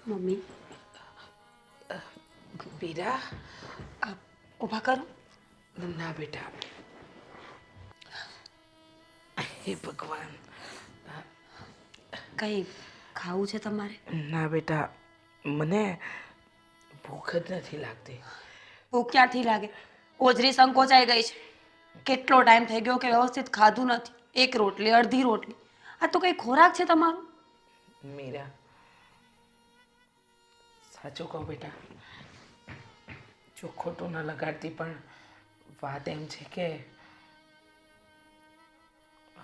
Mummy પીરા, ઊભા કરો. ના બેટા, હે ભગવાન. કંઈ ખાવું છે તમારે? ના બેટા, મને ભૂખ જ નથી લાગતી. ભૂખ ક્યાંથી લાગે? ઓજરી સંકોચાઈ ગઈ છે. કેટલો ટાઈમ થઈ ગયો કે વ્યવસ્થિત ખાધું નથી. એક રોટલી, અડધી રોટલી. આ તો કંઈ ખોરાક છે તમારો? મીરા, સાચું કહું બેટા, જો ખોટું ન લગાડતી, પણ વાત એમ છે કે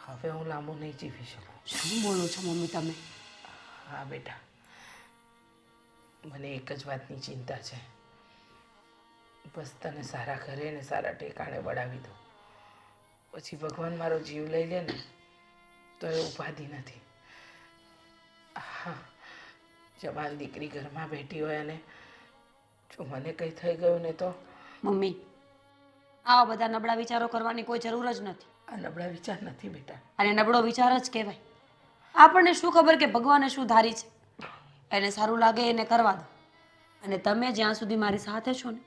હવે હું લાંબુ નહીં જીવી શકું. શું બોલો છો મમ્મી તમે? હા બેટા, મને એક જ વાતની ચિંતા છે. બસ તને સારા ઘરે ને સારા ઠેકાણે વળાવી દો. પછી ભગવાન મારો જીવ લઈ લે ને તો એ ઉપાધિ નથી. હા, જવાન દીકરી ઘરમાં બેઠી હોય અને જો મને કંઈ થઈ ગયું ને તો? મમ્મી, આવા બધા નબળા વિચારો કરવાની કોઈ જરૂર જ નથી. આ નબળા વિચાર નથી બેટા. અને નબળો વિચાર જ કહેવાય. આપણને શું ખબર કે ભગવાને શું ધારી છે? એને સારું લાગે એને કરવા દો. અને તમે જ્યાં સુધી મારી સાથે છો ને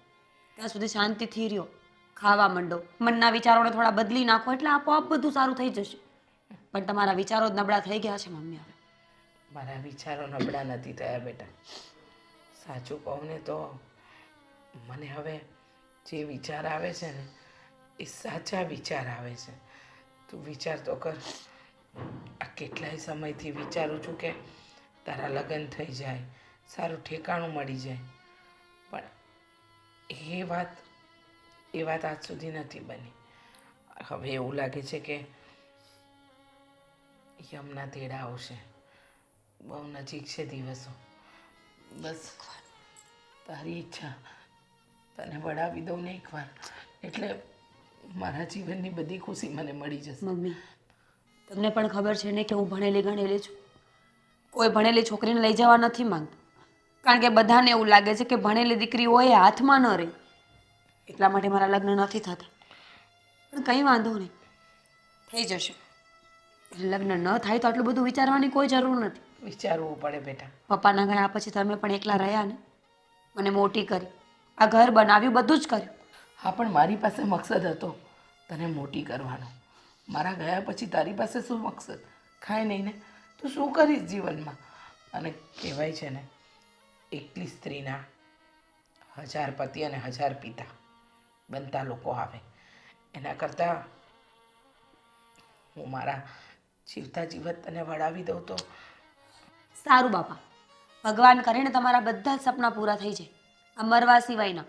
ત્યાં સુધી શાંતિથી રહ્યો. ખાવા માંડો, મનના વિચારોને થોડા બદલી નાખો એટલે આપોઆપ બધું સારું થઈ જશે. પણ તમારા વિચારો જ નબળા થઈ ગયા છે મમ્મી હવે. મારા વિચારો નબળા નથી થયા બેટા. સાચું કહું ને તો મને હવે જે વિચાર આવે છે ને એ સાચા વિચાર આવે છે. તું વિચાર તો કર, આ કેટલાય સમયથી વિચારું છું કે તારા લગ્ન થઈ જાય, સારું ઠેકાણું મળી જાય, પણ એ વાત આજ સુધી નથી બની. હવે એવું લાગે છે કે યમના તેડા આવશે. બહુ નજીક છે દિવસો. બસ તારી ઈચ્છા, તને વળાવી દઉં ને એકવાર એટલે મારા જીવનની બધી ખુશી મને મળી જશે. મમ્મી, તમને પણ ખબર છે ને કે હું ભણેલી ગણેલી છું. કોઈ ભણેલી છોકરીને લઈ જવા નથી માંગતું. કારણ કે બધાને એવું લાગે છે કે ભણેલી દીકરી હોય એ હાથમાં ન રહે. એટલા માટે મારા લગ્ન નથી થતા. પણ કંઈ વાંધો નહીં, થઈ જશે. લગ્ન ન થાય તો આટલું બધું વિચારવાની કોઈ જરૂર નથી. વિચારવું પડે બેટા. પપ્પાના ગયા પછી તમે પણ એકલા રહ્યા ને. મને મોટી કરી, આ ઘર બનાવ્યું, બધું જ કર્યું. હા, પણ મારી પાસે મકસદ હતો તને મોટી કરવાનો. મારા ગયા પછી તારી પાસે શું મકસદ? ખાય નહીં ને તું શું કરીશ જીવનમાં? અને કહેવાય છે ને, એકલી સ્ત્રીના 1000 પતિ અને 1000 પિતા બનતા લોકો આવે. એના કરતાં હું મારા જીવતા જીવત તને વળાવી દઉં તો. સારું બાપા, ભગવાન કરીને તમારા બધા જ સપના પૂરા થઈ જાય. આ મરવા સિવાયના.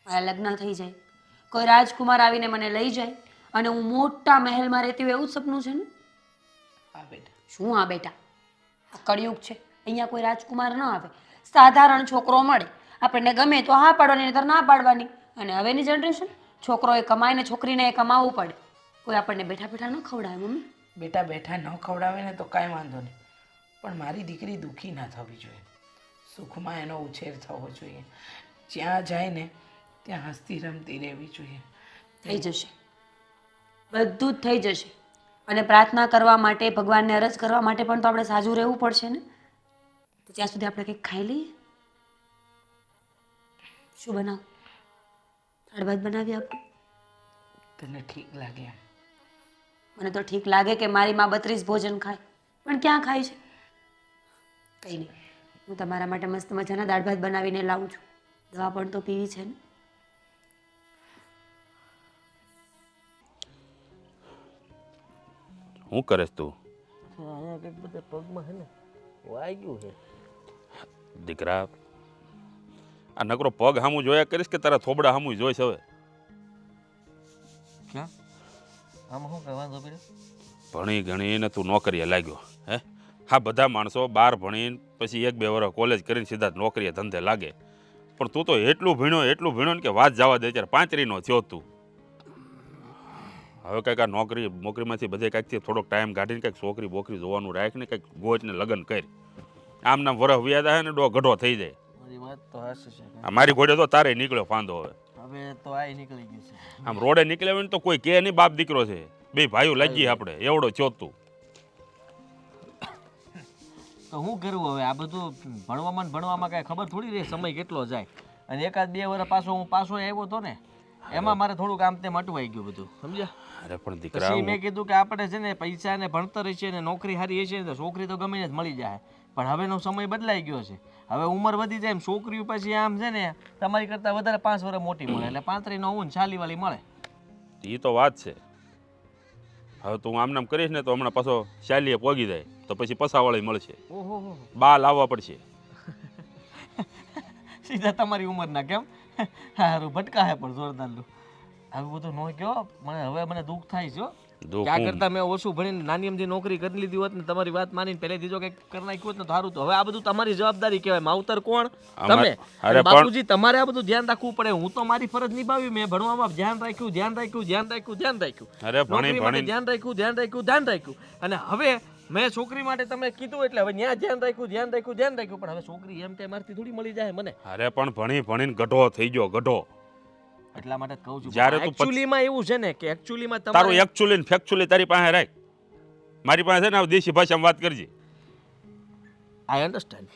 મારા લગ્ન થઈ જાય, કોઈ રાજકુમાર આવીને મને લઈ જાય અને હું મોટા મહેલમાં રહેતી હોય એવું જ સપનું છે ને? હા બેટા. શું હા બેટા? આ કળિયુગ છે, અહીંયા કોઈ રાજકુમાર ન આવે. સાધારણ છોકરો મળે, આપણને ગમે તો હા પાડવાની, નહીંતર ના પાડવાની. અને હવેની જનરેશન, છોકરોએ કમાય ને છોકરીને એ કમાવવું પડે. કોઈ આપણને બેઠા બેઠા ન ખવડાવે મમ્મી. બેટા બેઠા ન ખવડાવે ને તો કાંઈ વાંધો નહીં, પણ મારી દીકરી દુઃખી ના થવી જોઈએ. સુખમાં એનો ઉછેર થવો જોઈએ. જ્યાં જાય ને ત્યાં હસતી રમતી રહેવી જોઈએ. થઈ જશે, બધું જ થઈ જશે. અને પ્રાર્થના કરવા માટે, ભગવાનને અરજ કરવા માટે પણ તો આપણે સાજું રહેવું પડશે ને. તો ત્યાં સુધી આપણે કંઈક ખાઈ લઈએ. શું બનાવું? દાળ ભાત બનાવી આપું? તને ઠીક લાગે એમ? મને તો ઠીક લાગે કે મારી માં 32 ભોજન ખાય, પણ ક્યાં ખાય છે? કંઈ નહીં, હું તમારા માટે મસ્ત મજાના દાળ ભાત બનાવીને લાવું છું. દવા પણ તો પીવી છે ને. શું કરેશ તું? અહીંયા કંઈક બધા પગમાં છે ને વાગ્યું છે. દીકરા, આ નકરો પગ સામું જોયા કરીશ કે તારા થોબડા સામું જોઈશ હવે? ક્યાં આમાં શું કઈ વાંધો પડ્યો? ભણી ગણીને તું નોકરીએ લાગ્યો હે? હા, બધા માણસો 12 ભણીને પછી 1-2 વર્ષ કોલેજ કરીને સીધા નોકરીએ ધંધે લાગે, પણ તું તો એટલું ભણ્યો ને કે વાત જવા દે. અત્યારે 35નો થયો તું. હવે કંઈક આ નોકરીમાંથી બધે કાંઈકથી થોડોક ટાઈમ કાઢીને કંઈક છોકરી બોકરી જોવાનું રાખ ને, કંઈક ગોચને લગ્ન કરી. આમ નામ વરસ વ્યાજ આવે ને ડો ગઢો થઈ જાય. મારી વાત તો હાચી છે. આ મારી ઘોડે તો તારે નીકળ્યો ફાંદો હવે. હવે તો આય નીકળી ગયું છે. આમ રોડે નીકળ્યા હોય ને તો કોઈ કે નહીં બાપ દીકરો છે. બે ભાઈઓ લાગીએ આપણે, એવડો છો તું. તો શું કરવું હવે? આ બધું ભણવામાં ને ભણવામાં કાંઈ ખબર થોડી રહે સમય કેટલો જાય. અને એકાદ 2 વર્ષ પાછો હું આવ્યો હતો ને, એમાં મારે થોડુંક આમ તેમ અટવાઈ ગયું બધું, સમજ્યા? અરે પણ દીકરા પછી મેં કીધું કે આપણે છે ને પૈસા ને ભણતર છે ને નોકરી સારી છે ને તો છોકરી તો ગમે જ મળી જાય. પણ હવેનો સમય બદલાઈ ગયો છે. હવે ઉંમર વધી જાય એમ છોકરીઓ પછી આમ છે ને તમારી કરતાં વધારે 5 વર્ષ મોટી મળે, એટલે 35 નો હું ને 40 વાળી મળે. એ તો વાત છે. હવે તું આમ નામ કરીશ ને તો હમણાં પાછો શાલીએ પોગી જાય તો પછી પસાવાળી મળશે, ઓહો, બા લાવવા પડશે. સીધા તમારી ઉંમરના કેમ? સારું ભટકા હે પણ જોરદાર લું. આવું બધું ન કહો, મને દુઃખ થાય છે. ક્યાં કરતા મેં ઓછું ભણીને નાની અમથી નોકરી કરી લીધી હોત ને તમારી વાત માનીને પહેલેથી જો કંઈક કરી નાખ્યું હોત ને તો સારું. તો હવે આ બધું તમારી જવાબદારી કહેવાય. માવતર કોણ? તમે. અરે બાપુજી તમારે આ બધું ધ્યાન રાખવું પડે. હું તો મારી ફરજ નિભાવી, મેં ભણવામાં ધ્યાન રાખ્યું. અરે નોકરી માટે ધ્યાન રાખ્યું. અને હવે મેં છોકરી માટે તમે કીધું એટલે હવે ત્યાં ધ્યાન રાખ્યું. પણ હવે છોકરી એમ કઈ મારથી થોડી મળી જાય મને. અરે પણ ભણીને ગઢો થઈ ગયો, ગઢો. એટલા માટે જ કહું છું. જ્યારે તું એકચ્યુઅલીમાં એવું છે ને કે એકચ્યુઅલીમાં તારું એકચ્યુઅલી ને ફેક્ચ્યુઅલી તારી પાસે રાખ. મારી પાસે છે ને દેશી ભાષામાં વાત કરજે. I understand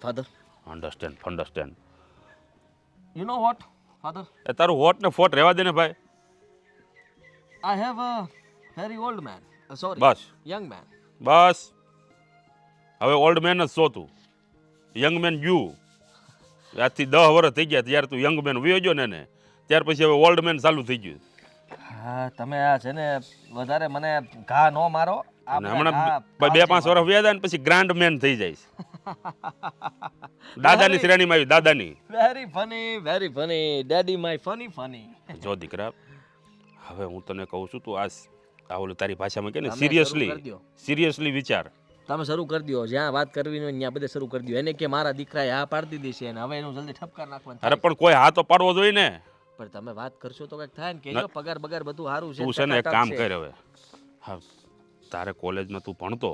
father. Understand you know what father, એ તારું હોટ ને ફોટ રહેવા દે ને ભાઈ. I have a very old man, sorry બસ યંગ મેન. બસ હવે ઓલ્ડ મેન જ છો તું, યંગ મેન યુ. આજથી 10 વર્ષ થઈ ગયા ત્યારે તું યંગ મેન વયો ગયો ને ત્યાર પછી હવે ઓલ્ડ મેન ચાલુ થઈ ગયું. હા તમે આ છે ને વધારે મને ઘા ન મારો. અને હમણાં 2-5 વર્ષ વ્યા જાય ને પછી ગ્રાન્ડ મેન થઈ જાય. દાદાની શ્રેણીમાં આવી, દાદાની. Very funny daddy my funny. જો દીકરા, હવે હું તને કહું છું તું આ ઓલું તારી ભાષામાં કે ને તમે સિરિયસલી વિચાર. તમે શરૂ કરી દો, જ્યાં વાત કરવી હોય ત્યાં બધે શરૂ કરી દો. એને કે મારા દીકરાએ હા પાડી દીધી છે અને હવે એનું જલ્દી ઠપકાર નાખવાનું. અરે પણ કોઈ હા તો પાડવો જોઈએ ને. પણ તમે વાત કરશો તો કંઈક થાય ને કે પગાર બગાર બધું સારું છે. તું છે ને એક કામ કર હવે. હા, તારે કોલેજમાં તું ભણતો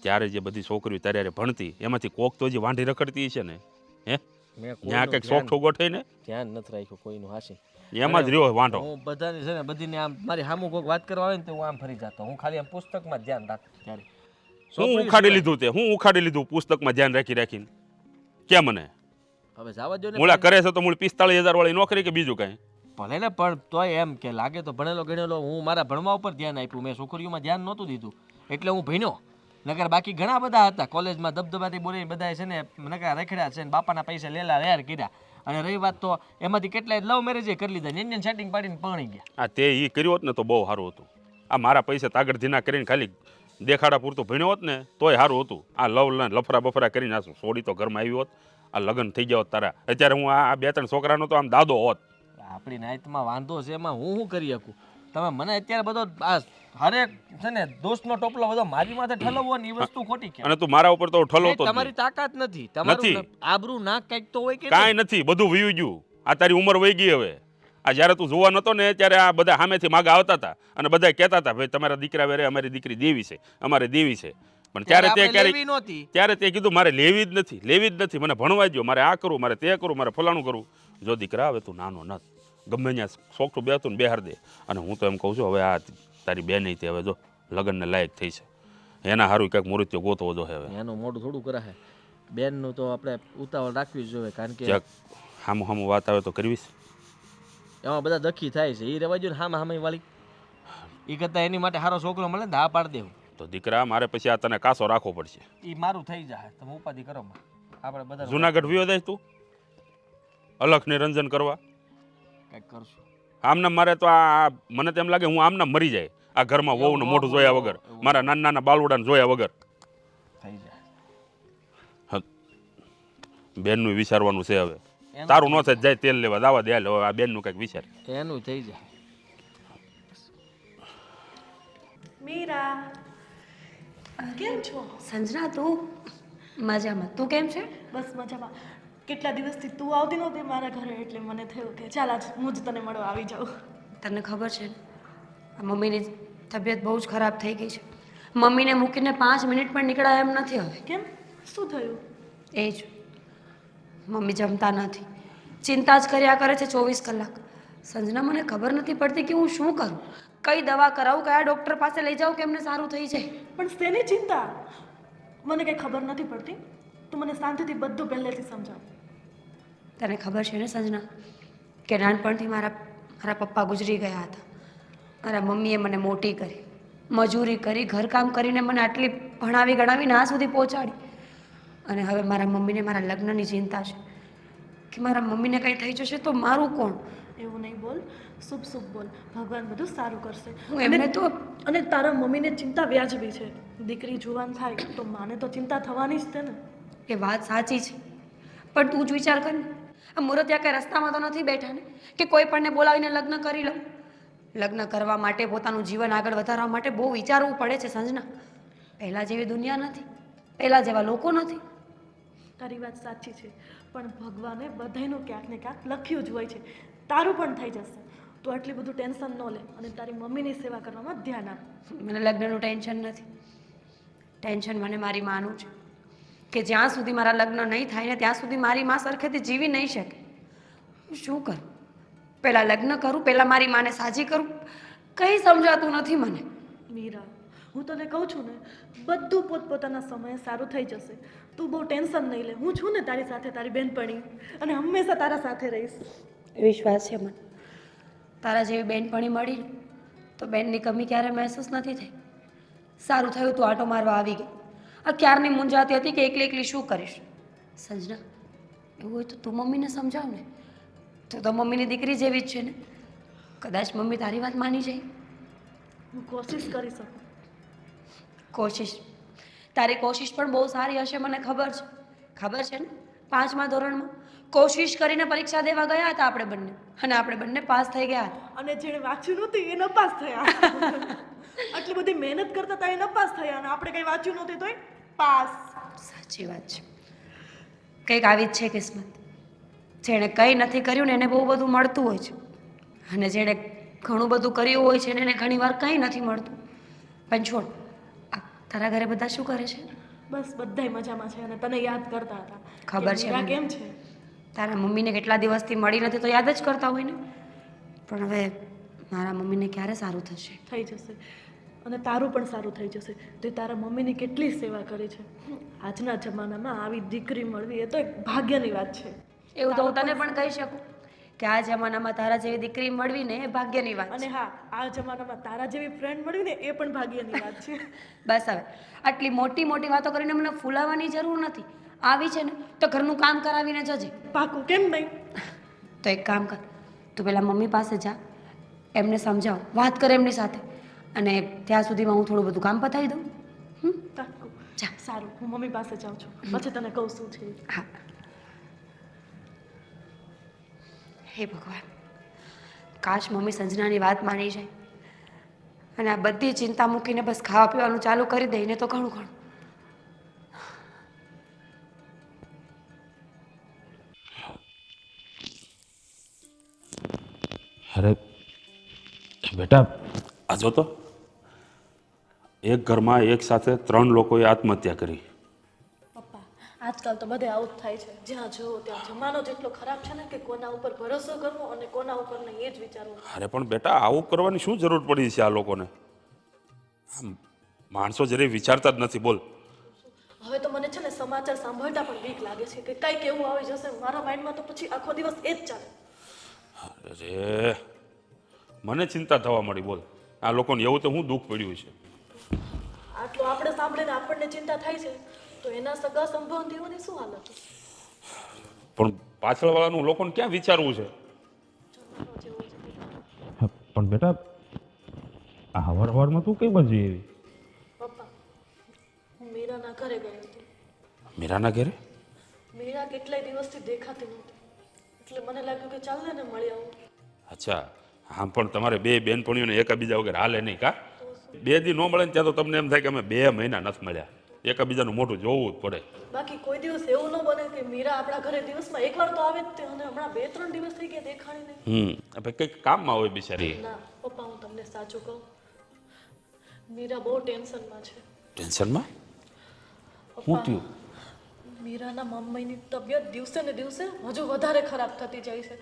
ત્યારે જે બધી છોકરીઓ તારે ભણતી એમાંથી કોક તો જે વાંઢી રખડતી છે ને, હે ત્યાં કંઈક શોખ ગોઠે ને ધ્યાન નથી રાખ્યું કોઈનું. હાસી એમાં જ રહ્યો વાંઢો. હું બધાની છે ને બધીને આમ મારી સામું કોઈક વાત કરવા આવે ને તો હું આમ ફરી જતો. હું ખાલી આમ પુસ્તકમાં જ ધ્યાન રાખતો. ત્યારે હું ઉખાડી લીધું પુસ્તકમાં ધ્યાન રાખીને. કેમ મને હવે જવા દો ને. મૂળા કરે છે તો મૂળ 45,000 વાળી નોકરી કે બીજું કઈ? ભલે ને, પણ તોય એમ કે લાગે તો ભણેલો ગણેલો. હું મારા ભણવા ઉપર ધ્યાન આપ્યું, મેં છોકરીઓમાં ધ્યાન નહોતું દીધું એટલે હું ભણ્યો. નકર બાકી ઘણા બધા હતા કોલેજમાં દબદબાથી બોલી બધા છે ને નકર રખડ્યા છે ને બાપાના પૈસા લેલા રેર કર્યા. અને રહી વાત તો એમાંથી કેટલાય લવ મેરેજ કરી લીધા, ઇન્ડિયન સેટિંગ પાડીને પરણી ગયા. આ તે એ કર્યું હોત ને તો બહુ સારું હતું. આ મારા પૈસા તાગડ ધીના કરીને ખાલી દેખાડા પૂરતું ભણ્યો હોત ને તોય સારું હતું. આ લફરા બફરા કરીને આ સોડી તો ઘરમાં આવી હોત, આ લગ્ન થઈ ગયા હોત તારા. અત્યારે હું આ 2-3 છોકરાનો તો આમ દાદો હોત. આપણી નાઈટમાં વાંધો છે એમાં હું શું કરી શકું? તમે મને અત્યારે બધો આ હરેક છે ને દોસ્તનો ટોપલો બધો મારી માથે ઠલવવો ને એ વસ્તુ ખોટી કે. અને તું મારા ઉપર તો ઠલવતો જ તમારી તાકાત નથી. તમારું આબરૂ નાક કંઈક તો હોય કે કાંઈ નથી, બધું વયું ગયું. આ તારી ઉંમર વહી ગઈ હવે. આ જ્યારે તું જોવા નતો ને ત્યારે આ બધા સામેથી માગા આવતા હતા અને બધા કહેતા હતા ભાઈ તમારા દીકરા વેરે અમારી દીકરી દેવી છે, અમારે દેવી છે. પણ ત્યારે તે કીધું મારે લેવી જ નથી, મને ભણવા દો, મારે આ કરવું, મારે તે કરવું, મારે ફલાણું કરવું. જો દીકરા હવે તું નાનો નથ, ગમે ત્યાં શોખું બેતું ને બેહાર દે. અને હું તો એમ કહું છું હવે આ તારી બેન તે હવે જો લગ્નને લાયક થઈ છે, એના સારું કંઈક મૃત્યુ ગોતવો જો હવે. એનું મોઢું થોડું કરાશે. બેનનું તો આપણે ઉતાવળ રાખવી જોઈએ, કારણ કે હામું વાત આવે તો કરવીશ. એમાં બધા દખી થાય છે. એ રહેવા જોઈએ ને હામે વાળી. એ કરતાં એની માટે સારો છોકરો મળે ને હા પાડી દેવું. તો દીકરા મારે પછી આ તને કાસો રાખવો પડશે. એ મારું થઈ જાય, તમે ઉપાધિ કરો. આપણે બધા જુનાગઢ વિયો જાય તું અલખ નિરંજન કરવા કંઈક કરશું. આમના મારે તો આ મને તેમ લાગે હું આમના મરી જાય આ ઘરમાં વહુનું મોઢું જોયા વગર, મારા નાના બાલુડાને જોયા વગર. થઈ જાય. બેનનું વિચારવાનું છે હવે. તારું ન થાય જાય તેલ લેવા દાવા દે. હવે આ બેનનું કંઈક વિચાર. એનું થઈ જાય. મીરા કેમ છો? સંજના તું મજામાં? તું કેમ છે? બસ મજામાં. કેટલા દિવસથી તું આવતી નહોતી મારા ઘરે એટલે મને થયું કે ચાલ આજ હું જ તને મળવા આવી જાઉં. તને ખબર છે આ મમ્મીની તબિયત બહુ જ ખરાબ થઈ ગઈ છે. મમ્મીને મૂકીને 5 મિનિટ પણ નીકળાય એમ નથી હવે. કેમ? શું થયું? એ જ મમ્મી જમતા નથી, ચિંતા જ કર્યા કરે છે 24 કલાક. સંજના મને ખબર નથી પડતી કે હું શું કરું, કઈ દવા કરાવું, કયા ડૉક્ટર પાસે લઈ જાઉં કે એમને સારું થઈ જાય. પણ શેની ચિંતા? મને કંઈ ખબર નથી પડતી. તું મને શાંતિથી બધું પહેલેથી સમજાવ. તને ખબર છે ને સંજના કે નાનપણથી મારા પપ્પા ગુજરી ગયા હતા. મારા મમ્મીએ મને મોટી કરી, મજૂરી કરી, ઘરકામ કરીને મને આટલી ભણાવી ગણાવીને આ સુધી પહોંચાડી. અને હવે મારા મમ્મીને મારા લગ્નની ચિંતા છે કે મારા મમ્મીને કંઈ થઈ જશે તો મારું કોણ. એવું નહીં બોલ, શુભ શુભ બોલ. ભગવાન બધું સારું કરશે. હું એમને તો અને તારા મમ્મીને ચિંતા વ્યાજબી છે. દીકરી જુવાન થાય તો માને તો ચિંતા થવાની જ છે ને. એ વાત સાચી છે, પણ તું જ વિચાર કર ને, આ મુરતિયા કંઈ રસ્તામાં તો નથી બેઠા ને કે કોઈ પણને બોલાવીને લગ્ન કરી લો. લગ્ન કરવા માટે, પોતાનું જીવન આગળ વધારવા માટે બહુ વિચારવું પડે છે સંજના. પહેલાં જેવી દુનિયા નથી, પહેલાં જેવા લોકો નથી. તારી વાત સાચી છે, પણ ભગવાને બધાયનું ક્યાંક ને ક્યાંક લખ્યું જ હોય છે. તારું પણ થઈ જશે. તું આટલી બધું ટેન્શન ન લે અને તારી મમ્મીની સેવા કરવામાં ધ્યાન આપ. મને લગ્નનું ટેન્શન નથી. ટેન્શન મને મારી માનું છે કે જ્યાં સુધી મારા લગ્ન નહીં થાય ને ત્યાં સુધી મારી માં સરખેથી જીવી નહીં શકે. હું શું કરું? પહેલાં લગ્ન કરું, પહેલાં મારી માને સાજી કરું, કંઈ સમજાતું નથી મને. મીરા, હું તને કહું છું ને, બધું પોતપોતાના સમયે સારું થઈ જશે. તું બહુ ટેન્શન નહીં લે. હું છું ને તારી સાથે, તારી બેનપણી, અને હંમેશા તારા સાથે રહીશ. વિશ્વાસ છે મને. તારા જેવી બેનપણી મળી ને તો બેનની કમી ક્યારે મહેસૂસ નથી થઈ. સારું થયું તું આટો મારવા આવી ગઈ. આ ક્યારની મૂંઝાતી હતી કે એકલી એકલી શું કરીશ. સંજના, એવું હોય તો તું મમ્મીને સમજાવ ને. તું તો મમ્મીની દીકરી જેવી જ છે ને. કદાચ મમ્મી તારી વાત માની જાય. હું કોશિશ કરી શકું. કોશિશ? તારી કોશિશ પણ બહુ સારી હશે, મને ખબર છે. ખબર છે ને, 5મા ધોરણમાં કોશિશ કરીને પરીક્ષા દેવા ગયા હતા આપણે બંને, અને આપણે બંને પાસ થઈ ગયા હતા. અને જેણે વાંચ્યું નહોતું એ નપાસ થયા. આટલી બધી મહેનત કરતા હતા એ નપાસ થયા, અને આપણે કંઈ વાંચ્યું નહોતું તોય પાસ. સાચી વાત છે. કંઈક આવી જ છે કિસ્મત. જેણે કંઈ નથી કર્યું ને એને બહુ બધું મળતું હોય છે, અને જેણે ઘણું બધું કર્યું હોય છે ને એને ઘણીવાર કંઈ નથી મળતું. પણ છોડ, તારા ઘરે બધા શું કરે છે? બસ બધાય મજામાં છે અને તને યાદ કરતા હતા. ખબર છે મીરા મને. કેમ છે? તારા મમ્મીને કેટલા દિવસથી મળી નથી તો યાદ જ કરતા હોય ને. પણ હવે મારા મમ્મીને ક્યારે સારું થશે? થઈ જશે, અને તારું પણ સારું થઈ જશે. તે તારા મમ્મીની કેટલી સેવા કરી છે. આજના જમાનામાં આવી દીકરી મળવી એ તો એક ભાગ્યની વાત છે. એવું તો હું તને પણ કહી શકું કે આ જમાનામાં તારા જેવી દીકરી મળવી ને એ ભાગ્યની વાત અને છે. હા, આ જમાનામાં તારા જેવી ફ્રેન્ડ મળવી ને એ પણ ભાગ્યની વાત છે. બસ હવે આટલી મોટી મોટી વાતો કરીને મને ફૂલાવાની જરૂર નથી. આવી છે ને તો ઘરનું કામ કરાવીને જજે. પાકું, કેમ નહીં? તો એક કામ કર, તું પેલા મમ્મી પાસે જા, એમને સમજાવ, વાત કર એમની સાથે, અને ત્યાં સુધીમાં હું થોડું બધું કામ પતાવી દઉં. પાકું. જા. સારું, હું મમ્મી પાસે જાઉં છું, પછી તને કહું શું છે. હા. હે ભગવાન, કાશ મમ્મી સંજનાની વાત માની જાય અને આ બધી ચિંતા મૂકીને બસ ખાવા પીવાનું ચાલુ કરી દઈને તો ઘણું ઘણું. અરે બેટા, આ જો તો, એક ઘરમાં એક સાથે 3 લોકોએ આત્મહત્યા કરી. પપ્પા, આજકાલ તો બધે આવું જ થાય છે. જ્યાં જુઓ ત્યાં જમાનો જેટલો ખરાબ છે ને કે કોના ઉપર ભરોસો કરવો અને કોના ઉપર નહીં એ જ વિચારવું. અરે પણ બેટા, આવું કરવાની શું જરૂર પડી છે આ લોકોને? આમ માણસો જયારે વિચારતા જ નથી. બોલ, હવે તો મને છે ને સમાચાર સાંભળતા પણ બીક લાગે છે કે કંઈક એવું આવી જશે મારા માઇન્ડમાં, તો પછી આખો દિવસ એ જ ચાલે. અરે મને ચિંતા થવા મળી. બોલ, આ લોકોને એવું તો હું દુઃખ પડ્યું છે. આટલું આપણે સાંભળીને આપણને ચિંતા થાય છે, તો એના સગા સંબંધીઓની શું હાલત હશે? પણ પાછળવાળાનું લોકોને ક્યાં વિચારવું છે? જમાનો જેવો છે. પણ બેટા, આ હવારમાં તું કઈ બાજુ એવી? પપ્પા, હું મીરાના ઘરે ગઈ હતી. મીરાના ઘરે? મીરા કેટલાય દિવસથી દેખાતી નહોતી, એટલે મને લાગ્યું કે ચાલ ને મળી આવું. અચ્છા, આમ પણ તમારે 2 બેનપણીઓને એકબીજા વગર હાલે નહીં કા? 2 દી ન મળે ને ત્યાં તો તમને એમ થાય કે અમે 2 મહિના નથી મળ્યા. એકબીજાનું મોઢું જોવું જ પડે. બાકી કોઈ દિવસ એવું ન બને કે મીરા આપણા ઘરે દિવસમાં એકવાર તો આવે જ તે, અને હમણાં 2-3 દિવસ થઈ ગયા દેખાણી નહીં. હવે કંઈક કામમાં હોય બિચારી. ના પપ્પા, હું તમને સાચું કહું, મીરા બહુ ટેન્શનમાં છે. ટેન્શનમાં? શું પપ્પા, થયું? મીરાના મમ્મીની તબિયત દિવસે ને દિવસે હજુ વધારે ખરાબ થતી જાય છે,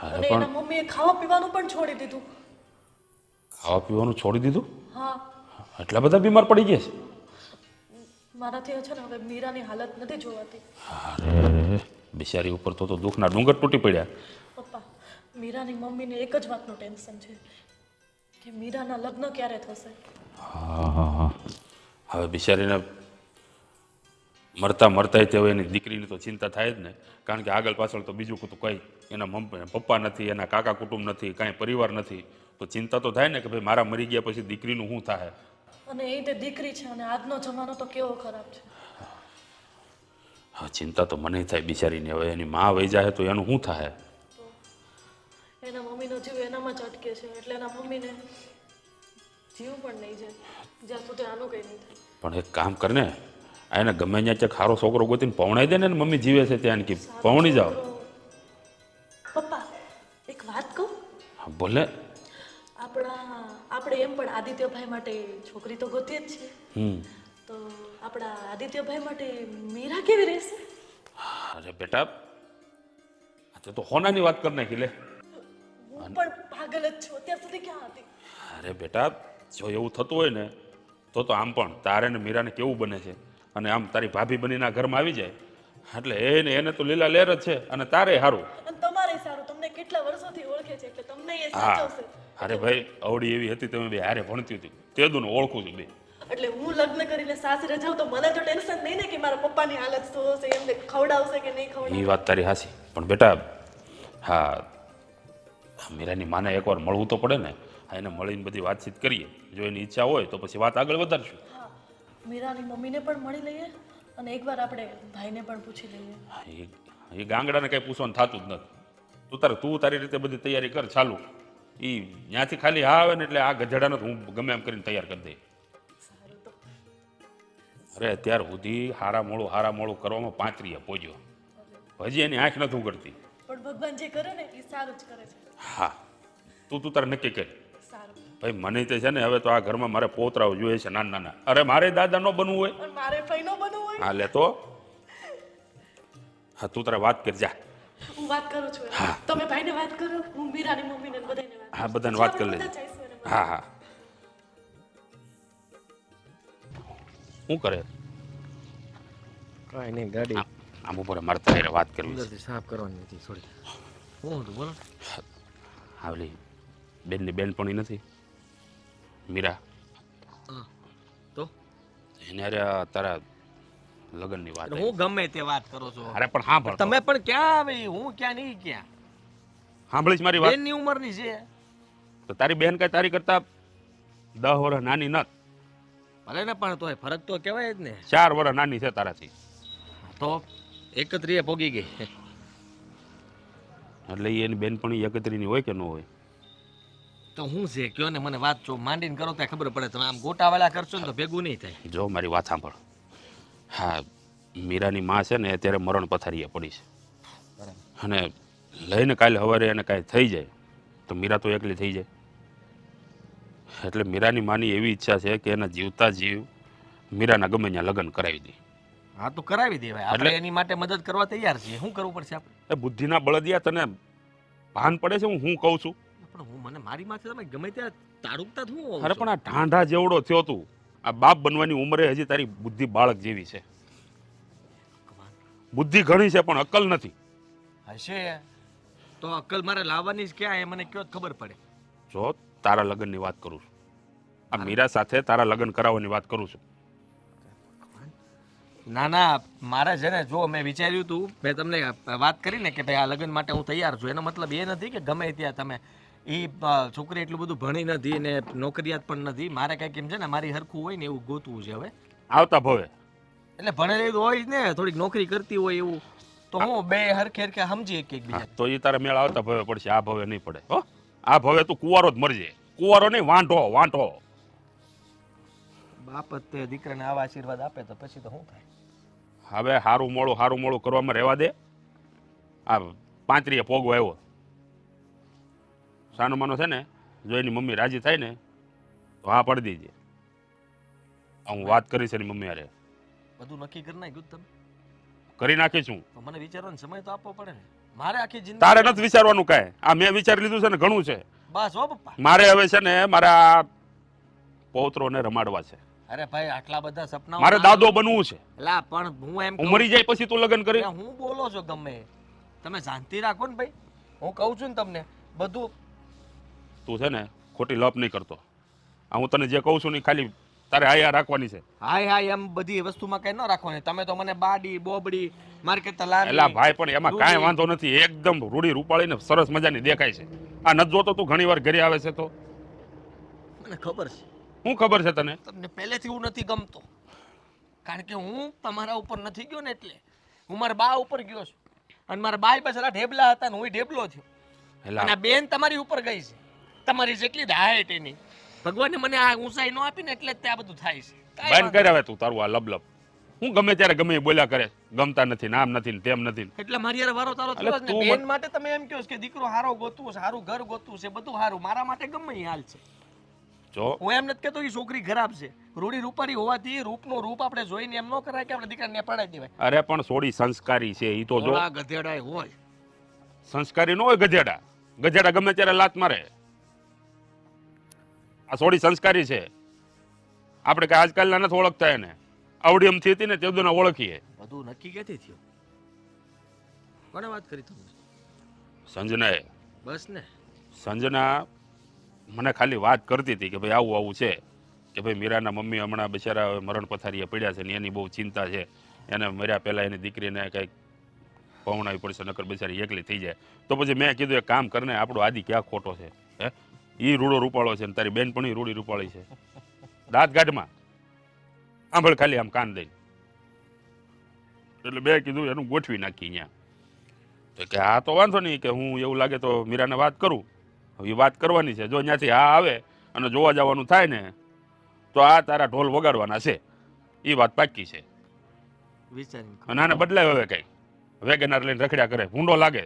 અરે અને પણ એના મમ્મીએ ખાવા પીવાનું પણ છોડી દીધું. ખાવા પીવાનું છોડી દીધું? હા, એટલા બધા બીમાર પડી ગયા છે? મારાથી છે ને હવે મીરાની હાલત નથી જોવાતી. અરે બિચારી ઉપર તો દુઃખના ડુંગર તૂટી પડ્યા. પપ્પા, મીરાની મમ્મીને એક જ વાતનું ટેન્શન છે કે મીરાના લગ્ન ક્યારે થશે. હા, હવે બિચારીને મરતા મરતા તે હવે એની દીકરીની તો ચિંતા થાય જ ને, કારણ કે આગળ પાછળ તો બીજું કુતું કંઈ એના પપ્પા નથી, એના કાકા કુટુંબ નથી, કાંઈ પરિવાર નથી, તો ચિંતા તો થાય ને કે ભાઈ મારા મરી ગયા પછી દીકરીનું શું થાય. અને એ તે દીકરી છે અને આજનો જમાનો તો કેવો ખરાબ છે. હા, ચિંતા તો મને થાય બિચારીને. હવે એની માં વહી જાય તો એનું શું થાય. એના મમ્મીનો જીવ એનામાં જ અટકે છે એટલે એના મમ્મીને જીવ પણ નહીં જાય જ્યાં સુધી આનું કંઈ નહીં થાય. પણ એક કામ કર ને, આ એને ગમે ત્યાં ક્યાંક સારો છોકરો ગોતીને પવણાઈ દે ને, મમ્મી જીવે છે ત્યાં કે પવણી જાઓ. પપ્પા, એક વાત કહું? હા બોલે. આપણે એમ પણ આદિત્યભાઈ માટે છોકરી તો ગોતીએ જ છીએ. તો આપણા આદિત્યભાઈ માટે મીરા કેવી રહેશે? અરે બેટા, આ તો હોનાની વાત કરી નાખી લે. હું પણ પાગલ જ છું, અત્યાર સુધી ક્યાં હતી? અરે બેટા, જો એવું થતું હોય ને તો આમ પણ તારે ને મીરાને કેવું બને છે, અને આમ તારી ભાભી બનીને આ ઘરમાં આવી જાય એટલે એને તો લીલા લહેર જ છે, અને તારે સારું અને તમારે સારું. તમને કેટલા વર્ષોથી ઓળખે છે એટલે તમને એ હા. સાચવશે. અરે ભાઈ, અવડી એવી હતી, તમે બે હારે ભણતી હતી તે દુનું ઓળખું છું બે. એટલે હું લગ્ન કરીને સાસરે જાઉં તો મને તો ટેન્શન નહીં ને કે મારા પપ્પાની હાલત શું હશે, એમને ખવડાવશે કે નહીં એ ખવડાવે. વાત તારી હાસી, પણ બેટા હા, મીરાની માને એકવાર મળવું તો પડે ને. હા, એને મળીને બધી વાતચીત કરીએ, જો એની ઈચ્છા હોય તો પછી વાત આગળ વધારશું. હા, મીરાની મમ્મીને પણ મળી લઈએ અને એકવાર આપણે ભાઈને પણ પૂછી લઈએ. હા, એ ગાંગડાને કંઈ પૂછવાનું થતું જ નથી. તું તારી રીતે બધી તૈયારી કર ચાલુ. એ ત્યાંથી ખાલી હા આવે ને એટલે આ ગધેડાને હું ગમે એમ કરીને તૈયાર કરી દઈ. અરે અત્યાર સુધી હારા મોડું કરવામાં 35 પહોંચ્યો, હજી એની આંખ નથી ઉગડતી. પણ ભગવાન જે કરે ને એ સારું જ કરે છે. હા, તું તારે નક્કી કરી. સારું. ભાઈ મને તે છે ને હવે તો આ ઘરમાં મારે પોતરાઓ જોઈએ છે નાના નાના. અરે મારે દાદા નો બનવું હોય. અને મારે ફઈનો બનવું હોય. હા લે તો. હા, તું તારે વાત કરી જા. હું વાત કરું છું. તમે ભાઈને વાત કરો, હું મીરાની મમ્મીને બધાને વાત કરું. હા, બધાને વાત કરી લેજે. હા હા. શું કરે? કાંઈ નહીં, ગાડી આમ ઉપર મારતા હારે વાત કરવી છે. અંદરથી સાફ કરવાની હતી થોડી. શું હતું બોલો? આવલી બેનની બેનપણી નથી મીરા, હા તો એને અરે તારા લગ્નની વાત હું ગમે તે વાત કરો છો. અરે પણ સાંભળ, તમે પણ ક્યાં આવી, હું ક્યાં નહીં ક્યાં. સાંભળીશ મારી વાત. બેનની ઉંમરની છે. તો તારી બેન કઈ તારી કરતા 10 વર્ષ નાની નત. ભલે ને, પણ તોય ફરક તો કહેવાય જ ને. 4 વર્ષ નાની છે તારાથી. તો 31 પોગી ગઈ. એટલે એની બેનપણી 31 ની હોય કે ન હોય? તો હું છે કયો ને મને વાત જો માંડીને કરો ત્યાં ખબર પડે. તમે આમ ગોટાવાળા કરશો ને તો ભેગું નહીં થાય. જો મારી વાત સાંભળ. હા, મીરાની માં છે ને અત્યારે મરણ પથારીએ પડી છે, અને લઈને કાલે સવારે એને કાંઈ થઈ જાય તો મીરા તો એકલી થઈ જાય. એટલે મીરાની માની એવી ઈચ્છા છે કે એના જીવતા જીવ મીરાના ગમે ત્યાં લગ્ન કરાવી દે. હા તો કરાવી દેવાય. આપણે એની માટે મદદ કરવા તૈયાર છીએ. શું કરવું પડશે આપણે? એ બુદ્ધિના બળદિયા, તને ભાન પડે છે હું કહું છું? પણ હું મને મારી માથે તમે ગમે ત્યાં તાળુકતા શું? અરે પણ આ ઢાંઢા જેવડો થયો તું, આ બાપ બનવાની ઉંમરે હજી તારી બુદ્ધિ બાળક જેવી છે. બુદ્ધિ ઘણી છે પણ અક્કલ નથી. હશે તો અક્કલ મારે લાવવાની જ ક્યાં, એ મને કયો ખબર પડે. જો તારા લગ્નની વાત કરું છું, આ મીરા સાથે તારા લગ્ન કરાવવાની વાત કરું છું. ના ના, મારે છે ને, જો મેં વિચાર્યું હતું, મેં તમને વાત કરી ને કે ભાઈ આ લગ્ન માટે હું તૈયાર છું. એનો મતલબ એ નથી કે ગમે ત્યાં તમે એ છોકરી એટલું બધું ભણી નથી ને નોકરિયાત પણ નથી. મારે કંઈક એમ છે ને મારી હરખું હોય ને એવું ગોતવું છે હવે. આવતા ભવે એટલે ભણેલી તો હોય જ ને, થોડીક નોકરી કરતી હોય એવું, તો હું બે હરખે હરખે સમજી એક બીજા. તો એ તારા મેળ આવતા ભવે પડશે, આ ભવે નહીં પડે. હો, આ ભવે તું કુંવારો જ મરજે. કુંવારો નહીં, વાંઢો. બાપ જ તે દીકરાને આવા આશીર્વાદ આપે તો પછી તો શું થાય? હવે હારું મોડું કરવામાં રહેવા દે. આ 35 પોગો આવ્યો સાનો માનો છે ને, જો એની મમ્મી રાજી થાય ને તો હા પડી દેજે. હું વાત કરીશ એની મમ્મી હારે. બધું નક્કી કરી નાખ્યું તમે? કરી નાખીશું. તો મને વિચારવાનો સમય તો આપવો પડે ને. મારે આખી જિંદગી તારે નથી વિચારવાનું કાંઈ. આ મેં વિચારી લીધું છે ને ઘણું છે. બસ હો પપ્પા. મારે હવે છે ને મારા પૌત્રોને રમાડવા છે. અરે ભાઈ આટલા બધા સપના મારે દાદો બનવું છે. એલા પણ હું એમ હું મરી જાય પછી તું લગ્ન કરી. અરે હું બોલો છો ગમે એ. તમે શાંતિ રાખો ને ભાઈ. હું કહું છું ને તમને બધું. તું છે ને ખોટી લપ નહીં કરતો. આ હું તને જે કહું છું ને ખાલી તારે આયા રાખવાની છે. હાય હાય એમ બધી વસ્તુમાં કઈ ન રાખવાની. તમે તો મને બાડી બોબડી માર્કેટ તલાની એલા ભાઈ પણ એમાં કાંઈ વાંધો નથી. એકદમ રૂડી રૂપાળીને સરસ મજાની દેખાય છે. આ નથી જોતો તું ઘણી વાર ઘરે આવે છે તો. મને ખબર છે શું ખબર છે તને? તમને પહેલેથી હું નથી ગમતો. કારણ કે હું તમારા ઉપર નથી ગયો ને એટલે હું મારા બા ઉપર ગયો છું. અને મારા બાઈ પાછળ ઢેબલા હતા ને હું ઢેબલો થયો. એલા અને આ બેન તમારી ઉપર ગઈ છે. તમારી જેટલી જ હાઈટ એની. ભગવાને મને આ ઊંચાઈ ન આપી ને એટલે જ તે આ બધું થાય છે. કાંઈ બંધ વાંધો કરે હવે તું તારું આ લબલબ. હું ગમે ત્યારે ગમે એ બોલ્યા કરે. ગમતા નથી, નામ નથી ને તેમ નથી. એટલે મારી યાર વારો તારો થયો જ ને. તું બેન માટે તમે એમ કહો છો કે દીકરો હારો ગોતવું છે, સારું ઘર ગોતવું છે, બધું સારું. મારા માટે ગમે એ હાલ છે. જો હું એમ નથી કહેતો કે છોકરી ખરાબ છે. રૂડી રૂપારી હોવાથી રૂપનું રૂપ આપણે જોઈને એમ ન કરાય કે આપણે દીકરાને પડાવી દેવાય. અરે પણ સોડી સંસ્કારી છે ઈ તો જો. થોડા ગધેડાય હોય. સંસ્કારી ન હોય ગધેડા. ગધેડા ગમે ત્યારે લાત મારે. આ સોડી સંસ્કારી છે. આપણે કઈ આજકાલના નથી ઓળખતા એને. આવડીયમથી હતી ને તે બધું ઓળખીએ. બધું નક્કી ક્યાંથી થયું? કોને વાત કરી તમને? સંજનાએ. બસ ને. સંજના મને ખાલી વાત કરતી હતી કે ભાઈ આવું આવું છે કે ભાઈ મીરાના મમ્મી હમણાં બિચારા મરણ પથારીએ પડ્યા છે ને એની બહુ ચિંતા છે. એને મર્યા પહેલાં એની દીકરીને કંઈક પવણાવી પડશે નકર બિચારી એકલી થઈ જાય. તો પછી મેં કીધું એક કામ કરને આપણો આદિ ક્યાં ખોટો છે. હે એ રૂડો રૂપાળો છે ને તારી બેન પણ રૂડી રૂપાળી છે. દાંત ગાઢમાં આંભળ ખાલી આમ કાન દઈ. એટલે મેં કીધું એનું ગોઠવી નાખી અહીંયા. તો કે હા તો વાંધો નહીં કે હું એવું લાગે તો મીરાને વાત કરું. એ વાત કરવાની છે. જો ત્યાંથી હા આવે અને જોવા જવાનું થાય ને તો આ તારા ઢોલ વગાડવાના છે. એ વાત પાકી છે. અને આને બદલાય હવે કઈ વેગનાર લઈને રખડ્યા કરે ભૂંડો લાગે.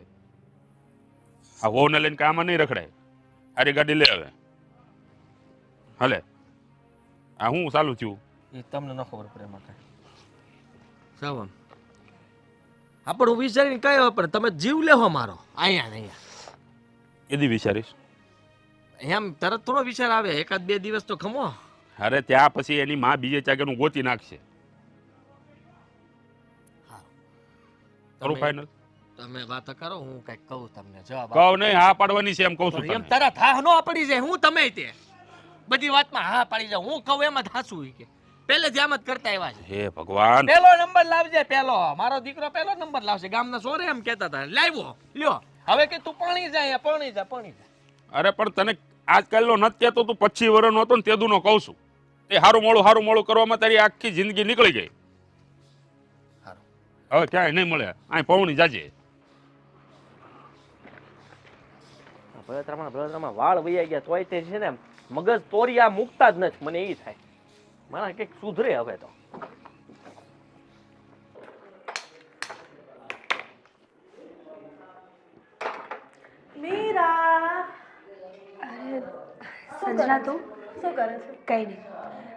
આ વહુને લઈને કામાં નહીં રખડાય. આરી ગાડી લે હવે હાલે. આ હું ચાલુ થયું એ તમને ન ખબર પડે એમાં કાંઈ. સાવ આમ આપણે હું વિચારીને કયો પણ તમે જીવ લેવો મારો અહીંયા ને અહીંયા. એદી વિચારીશ. એમ તરત થોડો વિચાર આવે. એકાદ બે દિવસ તો ખમો. અરે ત્યાં પછી એની માં બીજે ચાકેનું ગોતી નાખશે. ખરું ફાઇનલ? તમે વાત કરો હું કઈક કહું તમને જવાબ કહું નહીં હા પાડવાની છે એમ કહું છું એમ તને. તરત હા ન પડી જાય. હું તમે તે બધી વાતમાં હા પાડી જાવ. હું કહું એમ જ હાસું કે પહેલેથી આમ જ કરતા આવ્યા છે. હે ભગવાન. પહેલો નંબર લાવજે. પહેલો મારો દીકરો પહેલો નંબર લાવશે. ગામના સોરે એમ કહેતા હતા લાવ્યો લ્યો. હવે કે તું પાણી જાય પાણી જા પાણી જા. અરે પણ તને આજકાલનો નથી કહેતો તું 25 વર્ષનો હતો ને તેદુનો કહું છું. એ હારું મોડું કરવામાં તારી આખી જિંદગી નીકળી ગઈ. હવે ક્યાંય નહીં મળે. અહીં પૌણી જાજે. બળતરામાં વાળ વૈયા ગયા તોય તે છે ને મગજ તોરિયા મુકતા જ નથી. મને એ થાય મારા કંઈક સુધરે હવે તો. મીરા સંજના તું શું કરે છે? કંઈ નહીં.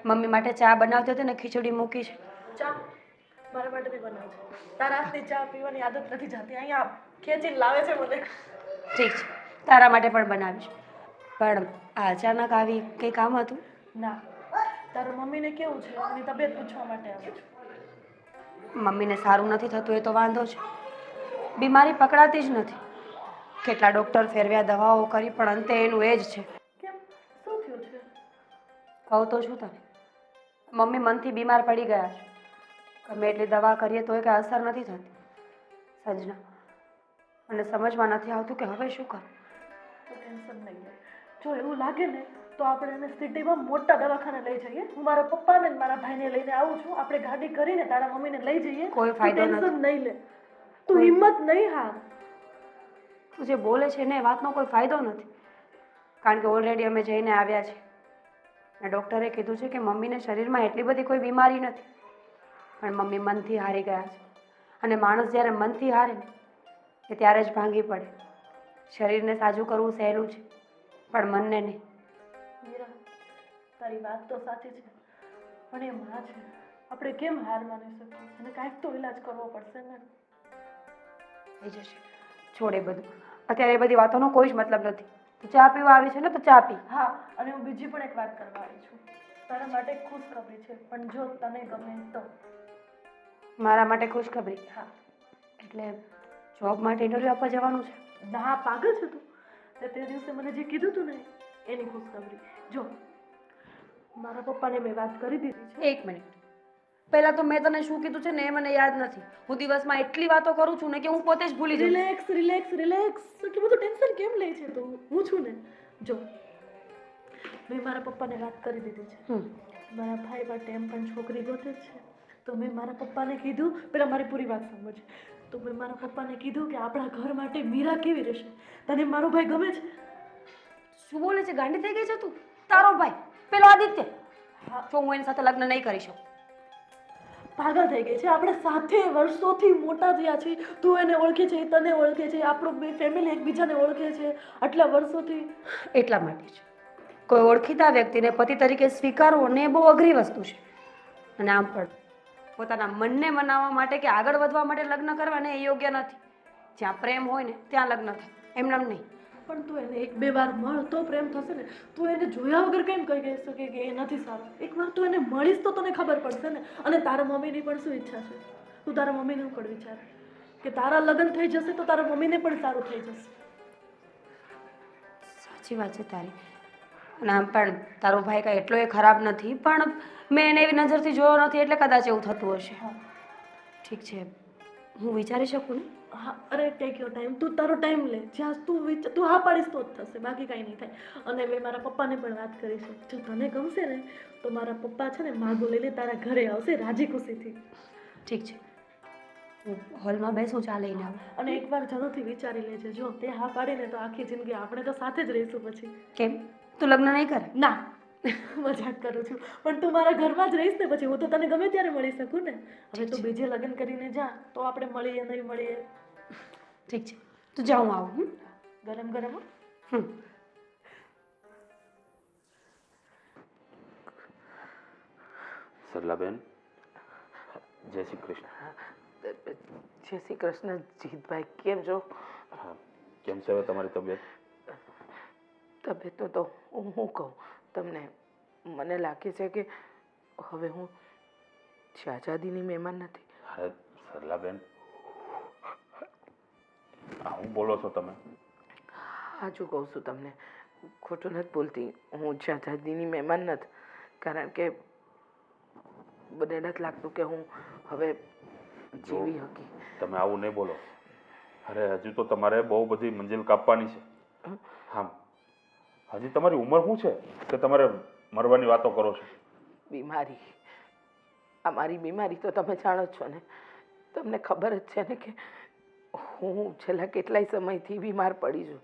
મમ્મી માટે ચા બનાવતી હતી ને ખીચડી મૂકી છે. ચા મારા માટે બી બનાવજો. તારા હાથની ચા પીવાની આદત નથી જતી. અહીંયા ખેંચીને લાવે છે મને. ઠીક છે તારા માટે પણ બનાવીશ. પણ આ અચાનક આવી કંઈ કામ હતું? ના, તારા મમ્મીને કેવું છે એની તબિયત પૂછવા માટે આવે છે. મમ્મીને સારું નથી થતું એ તો વાંધો છે. બીમારી પકડાતી જ નથી. કેટલા ડૉક્ટર ફેરવ્યા, દવાઓ કરી, પણ અંતે એનું એ જ છે. કેમ? શું થયું છે? કહું તો શું તને, મમ્મી મનથી બીમાર પડી ગયા છે. ગમે એટલી દવા કરીએ તોય કંઈ અસર નથી થતી. સંજના, મને સમજમાં નથી આવતું કે હવે શું કરું. તો ટેન્શન નહીં લે. જો એવું લાગે ને તો આપણે એને સિટીમાં મોટા દવાખાને લઈ જઈએ. હું મારા પપ્પાને ને મારા ભાઈને લઈને આવું છું. આપણે ગાડી કરીને તારા મમ્મીને લઈ જઈએ. કોઈ ફાયદો નથી. ટેન્શન નહીં લે. તું હિંમત નહીં હાર. તું જે બોલે છે ને એ વાતનો કોઈ ફાયદો નથી. કારણ કે ઓલરેડી અમે જઈને આવ્યા છીએ અને ડૉક્ટરે કીધું છે કે મમ્મીને શરીરમાં એટલી બધી કોઈ બીમારી નથી, પણ મમ્મી મનથી હારી ગયા છે. અને માણસ જ્યારે મનથી હારે ને એ ત્યારે જ ભાંગી પડે. શરીરને સાજું કરવું સહેલું છે, પણ મનને નહીં. મીરા, તારી વાત તો સાચી છે, પણ એ માં છે. આપણે કેમ હાર માની શકીએ? અને કાંઈક તો ઈલાજ કરવો પડશે ને. થઈ જશે. છોડ એ બધું. અત્યારે એ બધી વાતોનો કોઈ જ મતલબ નથી. તું ચા પીવા આવી છે ને તો ચા પી. હા, અને હું બીજી પણ એક વાત કરવા આવી છું. તારા માટે ખુશખબરી છે, પણ જો તને ગમે તો. મારા માટે ખુશખબરી? હા. એટલે જોબ માટે ઇન્ટરવ્યૂ આપવા જવાનું છે? ના, પાગલ છે તું. તે દિવસે મને જે કીધું તું ને એની ખુશખબરી. જો મારા પપ્પાને મેં વાત કરી દીધી છે. એક મિનિટ, પહેલાં તો મેં તને શું કીધું છે ને એ મને યાદ નથી. હું દિવસમાં એટલી વાતો કરું છું ને કે હું પોતે જ ભૂલી જાઉં છું. Relax relax relax. એટલું બધું ટેન્શન કેમ લે છે તું? હું છું ને. જો મેં મારા પપ્પાને વાત કરી દીધી છે. મારા ભાઈ માટે એમ પણ છોકરી ગોતે જ છે. તો મેં મારા પપ્પાને કીધું, પહેલાં મારી પૂરી વાત સાંભળજે. તો મેં મારા પપ્પાને કીધું કે આપણા ઘર માટે મીરા કેવી રહેશે. તને મારો ભાઈ ગમે છે? શું બોલે છે? ગાંડી થઈ ગઈ છે તું? તારો ભાઈ પેલો આદિત્ય? હા. જો હું એની સાથે લગ્ન નહીં કરી શકું. પાગલ થઈ ગઈ છે. આપણે સાથે વર્ષોથી મોટા થયા છીએ. તું એને ઓળખે છે, એ તને ઓળખે છે, આપણું બે ફેમિલી એકબીજાને ઓળખે છે આટલા વર્ષોથી. એટલા માટે જ કોઈ ઓળખીતા વ્યક્તિને પતિ તરીકે સ્વીકારવો ને એ બહુ અઘરી વસ્તુ છે. અને આમ પણ પોતાના મનને મનાવવા માટે કે આગળ વધવા માટે લગ્ન કરવા ને એ યોગ્ય નથી. જ્યાં પ્રેમ હોય ને ત્યાં લગ્ન થાય, એમનામ નહીં. પણ તું એને એક બે વાર મળ તો પ્રેમ થશે ને. તું એને જોયા વગર કેમ કહી શકે કે એ નથી સારું? એકવાર તું એને મળીશ તો તને ખબર પડશે ને. અને તારા મમ્મીની પણ શું ઈચ્છા છે? તું તારા મમ્મીને શું કર વિચાર કે તારા લગ્ન થઈ જશે તો તારા મમ્મીને પણ સારું થઈ જશે. સાચી વાત છે તારી. અને આમ પણ તારો ભાઈ કાંઈ એટલો એ ખરાબ નથી, પણ મેં એને એવી નજરથી જોયો નથી એટલે કદાચ એવું થતું હશે. ઠીક છે, હું વિચારી શકું ને? હા, અરે ટેક યોર ટાઈમ. તું તારો ટાઈમ લે. જ્યાં તું હા પાડીશ તો જ થશે, બાકી કાંઈ નહીં થાય. અને મેં મારા પપ્પાને પણ વાત કરી છે. જો તને ગમશે ને તો મારા પપ્પા છે ને માગું લઈને તારા ઘરે આવશે રાજી ખુશીથી. ઠીક છે, હું હોલમાં બેસું, ચા લઈને આવું. અને એકવાર જરૂરથી વિચારી લેજે. જો તે હા પાડીને તો આખી જિંદગી આપણે તો સાથે જ રહીશું પછી. કેમ, તું લગ્ન નહીં કરે? ના, મજાક કરું છું. પણ તું મારા ઘરમાં જ રહીશ ને પછી હું તો તને ગમે ત્યારે મળી શકું ને. હવે તું બીજે લગ્ન કરીને જા તો આપણે મળીએ નહીં મળીએ. ઠીક છે, તું જા, હું આવું. ગરમ ગરમ હો. સરલાબેન, જય શ્રી કૃષ્ણ. જય શ્રી કૃષ્ણ જીતભાઈ, કેમ છો? હા, કેમ છે હવે તમારી તબિયત? તબિયતનું તો હું કહું તમને. મને લાગે છે કે હવે હું શાહજાદીની મહેમાન નથી. અરે સરલાબેન, હું બોલો છો તમે? સાચું કહું છું તમને, ખોટું નથી બોલતી. હું શાહજાદીની મહેમાન નથી. કારણ કે મને નથી લાગતું કે હું હવે જીવી શકી. તમે આવું નહીં બોલો. અરે હજુ તો તમારે બહુ બધી મંજિલ કાપવાની છે. હા, હજી તમારી ઉંમર શું છે કે તમારે મરવાની વાતો કરો છો? બીમારી, આ મારી બીમારી તો તમે જાણો જ છો ને. તમને ખબર જ છે ને કે હું છેલ્લા કેટલાય સમયથી બીમાર પડી છું.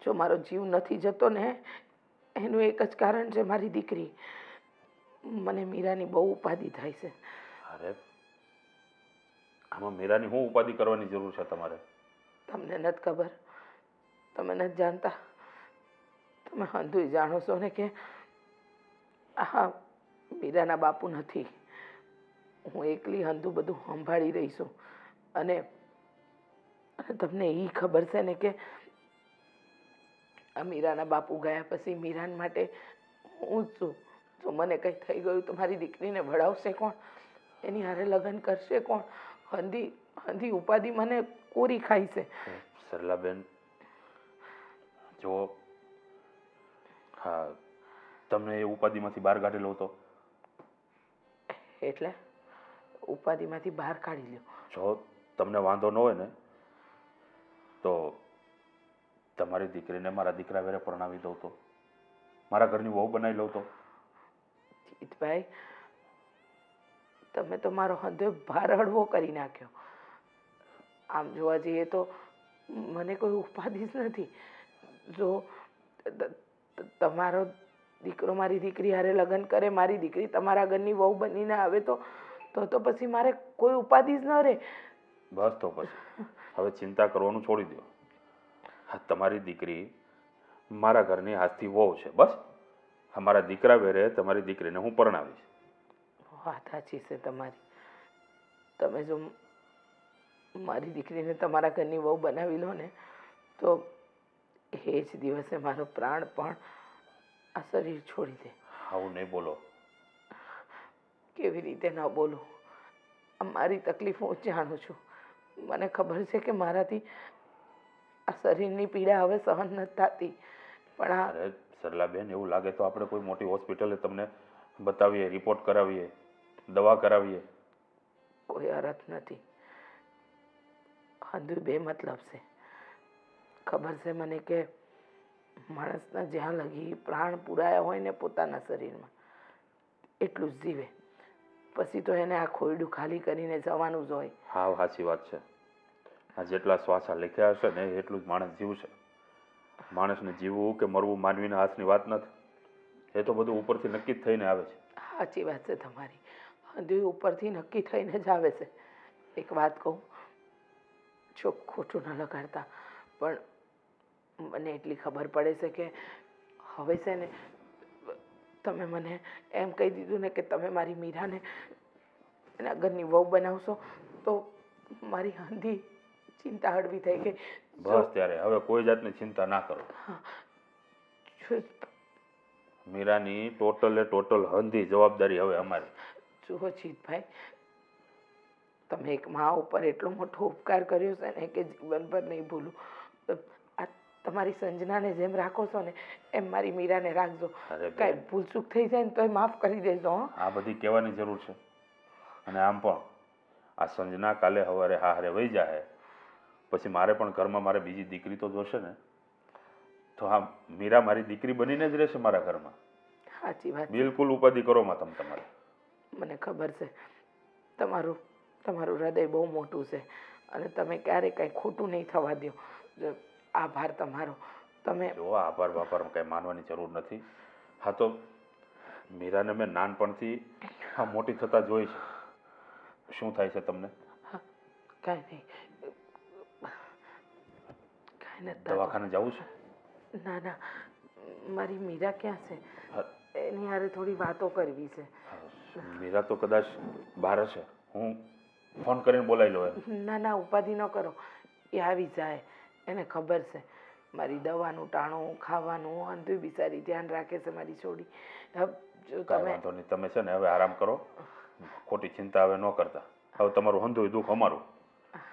જો મારો જીવ નથી જતો ને એનું એક જ કારણ છે મારી દીકરી. મને મીરાની બહુ ઉપાધિ થાય છે. અરે આમાં મીરાની શું ઉપાધિ કરવાની જરૂર છે તમારે? તમને નથી ખબર, તમે નથી જાણતા. તમે હંધુય જાણો છો ને કે હા, મીરાના બાપુ નથી. હું એકલી હંધુ બધું સંભાળી રહી છું. અને તમને એ ખબર છે ને કે આ મીરાના બાપુ ગયા પછી મીરાન માટે હું જ છું. જો મને કંઈ થઈ ગયું તો મારી દીકરીને ભણાવશે કોણ? એની હારે લગ્ન કરશે કોણ? હંધી ઉપાધિ મને કોરી ખાઈ છે. સરલાબેન, જો હા, તમને એ ઉપાધિમાંથી બહાર કાઢી લો તો? એટલે ઉપાધિમાંથી બહાર કાઢી લ્યો. જો તમને વાંધો ન હોય ને તો તમારી દીકરીને મારા દીકરા વેરે પરણાવી દઉં તો, મારા ઘરની વહુ બનાવી લઉં તો? જીતભાઈ, તમે તો મારો હૃદય ભાર હળવો કરી નાખ્યો. આમ જોવા જઈએ તો મને કોઈ ઉપાધિ જ નથી. જો તમારો દીકરો મારી દીકરી હારે લગ્ન કરે, મારી દીકરી તમારા ઘરની વહુ બનીને આવે તો તો પછી મારે કોઈ ઉપાધિ જ ન રહે. બસ તો પછી હવે ચિંતા કરવાનું છોડી દો. હા, તમારી દીકરી મારા ઘરની હાથથી વહુ છે. બસ મારા દીકરા વેરે તમારી દીકરીને હું પરણાવીશ. વાત સાચી છે તમારી. તમે જો મારી દીકરીને તમારા ઘરની વહુ બનાવી લો ને તો એ જ દિવસે મારો પ્રાણ પણ આ શરીર છોડી દે. આવું નહીં બોલો. કેવી રીતે ન બોલું. મારી તકલીફ હું જ જાણું છું. મને ખબર છે કે મારાથી આ શરીરની પીડા હવે સહન નથી થતી, પણ આ અરે સરલાબેન, એવું લાગે તો આપણે કોઈ મોટી હોસ્પિટલે તમને બતાવીએ, રિપોર્ટ કરાવીએ, દવા કરાવીએ. કોઈ અર્થ નથી. હંધુ બે મતલબ છે. ખબર છે મને કે માણસના જ્યાં લગી પ્રાણ પુરાયા હોય ને પોતાના શરીરમાં એટલું જ જીવે, પછી તો એને આ ખોયડું ખાલી કરીને જવાનું જ હોય. હા, સાચી વાત છે. આ જેટલા શ્વાસા લખ્યા હશે ને એટલું જ માણસ જીવશે. માણસને જીવવું કે મરવું માનવીના હાથની વાત નથી. એ તો બધું ઉપરથી નક્કી જ થઈને આવે છે. સાચી વાત છે તમારી. હંધુ ઉપરથી નક્કી થઈને જ આવે છે. એક વાત કહું, જો ખોટું ન લગાડતા, પણ મને એટલી ખબર પડે છે કે હવે છે ને તમે મને એમ કહી દીધું ને કે તમે મારી મીરાને એના ઘરની વહુ બનાવશો તો મારી હંધી ચિંતા હળવી થઈ ગઈ. બસ ત્યારે હવે કોઈ જાતની ચિંતા ના કરો. મીરાની ટોટલ હંધી જવાબદારી હવે અમારી. જુઓ જીતભાઈ, તમે એક મા ઉપર એટલો મોટો ઉપકાર કર્યો છે ને કે જીવનભર નહીં ભૂલું. આ તમારી સંજનાને જેમ રાખો છો ને એમ મારી મીરાને રાખજો. કાંઈ ભૂલચૂક થઈ જાય ને તોય માફ કરી દેજો. આ બધી કહેવાની જરૂર છે. અને આમ પણ આ સંજના કાલે સવારે હારે વહી જાય પછી મારે પણ ઘરમાં મારે બીજી દીકરી તો જોશે ને, તો હા મીરા મારી દીકરી બનીને જ રહેશે મારા ઘરમાં. સાચી વાત. બિલકુલ ઉપાધિ કરો માં તમારે. મને ખબર છે તમારું હૃદય બહુ મોટું છે અને તમે ક્યારેય કાંઈ ખોટું નહીં થવા દો. આભાર તમારો. તમે જો આભાર કંઈ માનવાની જરૂર નથી. હા તો મીરાને મેં નાનપણથી હા મોટી થતા જોઈ છે. શું થાય છે તમને? કાંઈ નથી. દવાખાને જવું છે? ના ના, મારી મીરા ક્યાં છે? એની હારે થોડી વાતો કરવી છે. મીરા તો કદાચ બહાર હશે. હું ફોન કરીને બોલાવી લો. ના ના, ઉપાધિ ન કરો. એ આવી જાય. એને ખબર છે મારી દવાનું ટાણું ખાવાનું અંધું બિચારી ધ્યાન રાખે છે મારી છોડી. જો તમે વાંધો નહીં, તમે છે ને હવે આરામ કરો. ખોટી ચિંતા હવે ન કરતા. હવે તમારું હંધુય દુઃખ અમારું.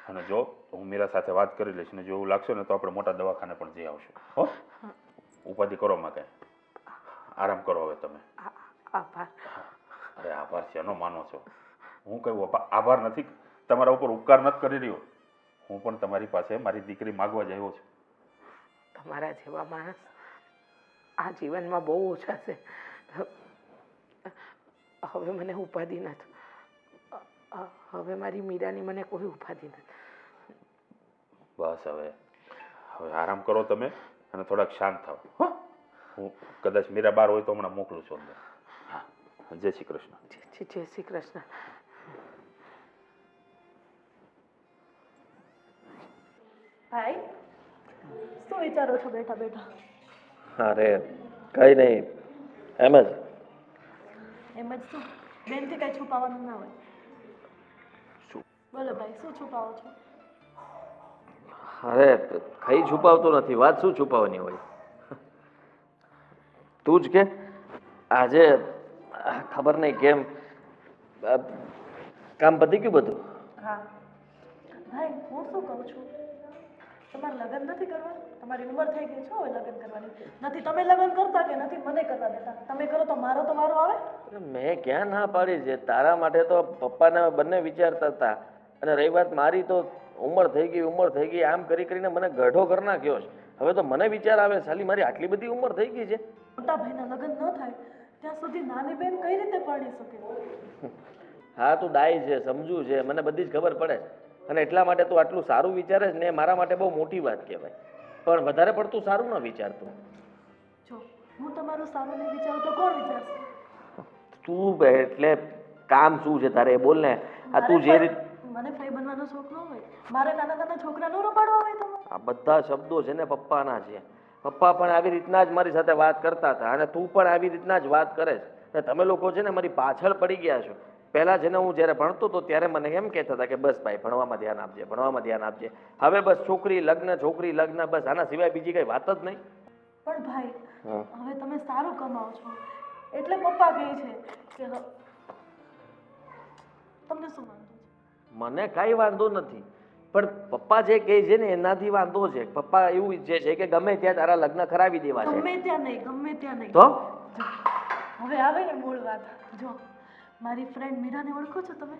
અને જો હું મીરા સાથે વાત કરી લઈશ ને જો એવું લાગશે ને તો આપણે મોટા દવાખાને પણ જઈ આવશું. હો, ઉપાધિ કરો માં કઈ. આરામ કરો હવે તમે. આભાર. અરે આભાર છે એનો માનો છો? હું કઈ આભાર નથી, તમારા ઉપર ઉપકાર નથી કરી રહ્યો. હું પણ તમારી પાસે મારી દીકરી માગવા જ આવ્યો છું. તમારા જેવા માણસ આ જીવનમાં બહુ ઓછા છે. હવે મને ઉપાધિ નથી. હવે મારી મીરાની મને કોઈ ઉપાધિ નથી. બસ હવે આરામ કરો તમે અને થોડાક શાંત થાવ. હું કદાચ મીરા બહાર હોય તો હમણાં મોકલું છું અંદર. હા, જય શ્રી કૃષ્ણ. જય શ્રી કૃષ્ણ. ભાઈ, શું વિચારો છો બેઠા બેઠા? અરે કંઈ નહીં, એમ જ. એમ જ શું? બેનથી કાંઈ છુપાવવાનું ના હોય. બોલો ભાઈ, શું છુપાવો છો? અરે કંઈ છુપાવતો નથી. વાત શું છુપાવવાની હોય? તું જ કે આજે ખબર નહીં કેમ કામ પતી ગયું બધું? હા ભાઈ, હું શું કહું છું, તમારે લગ્ન નથી કરવા? તમારી ઉંમર થઈ ગઈ છે હવે લગ્ન કરવાની. નથી તમે લગ્ન કરતા કે નથી મને કરવા દેતા. તમે કરો તો મારો તો વારો આવે. મેં ક્યાં ના પાડી છે? તારા માટે તો પપ્પાને બંને વિચારતા હતા. અને રહી વાત મારી, તો ઉંમર થઈ ગઈ આમ કરીને મને ગઢો કરી નાખ્યો છે. હવે તો મને વિચાર આવે સાલી મારી આટલી બધી ઉંમર થઈ ગઈ છે. મોટા ભાઈના લગ્ન ન થાય ત્યાં સુધી નાની બેન કઈ રીતે પરણી શકે? હા, તું ડાય છે, સમજુ છે, મને બધી જ ખબર પડે છે. અને એટલા માટે તું આટલું સારું વિચારે છે ને એ મારા માટે બહુ મોટી વાત કહેવાય. પણ વધારે પડતું સારું ન વિચારતું. જો હું તમારું સારું નહીં વિચારું તો કોણ વિચારશે? તું એટલે કામ શું છે તારે એ બોલ ને. આ તું જે રીતે મને ફઈ બનવાનો શોખ ન હોય. મારે નાના નાના છોકરા ન રમાડવા હોય તમારે. આ બધા શબ્દો છે ને પપ્પાના છે. પપ્પા પણ આવી રીતના જ મારી સાથે વાત કરતા હતા અને તું પણ આવી રીતના જ વાત કરે છે. અને તમે લોકો છે ને મારી પાછળ પડી ગયા છો. પહેલાં છે ને હું જ્યારે ભણતો હતો ત્યારે મને એમ કહેતા હતા કે બસ ભાઈ ભણવામાં ધ્યાન આપજે, ભણવામાં ધ્યાન આપજે. હવે બસ છોકરી લગ્ન બસ આના સિવાય બીજી કઈ વાત જ નહીં. પણ ભાઈ હવે તમે સારું કમાઓ છો એટલે પપ્પા કહે છે કે તમને શું વાંધો છે? મને કાંઈ વાંધો નથી, પણ પપ્પા જે કહે છે ને એનાથી વાંધો છે. પપ્પા એવું ઈચ્છે છે કે ગમે ત્યાં તારા લગ્ન કરાવી દેવા છે. ગમે ત્યાં નહીં, ગમે ત્યાં નહીં. તો જો, હવે આવે ને મૂળ વાત. જો મારી ફ્રેન્ડ મીરાને ઓળખો છો તમે?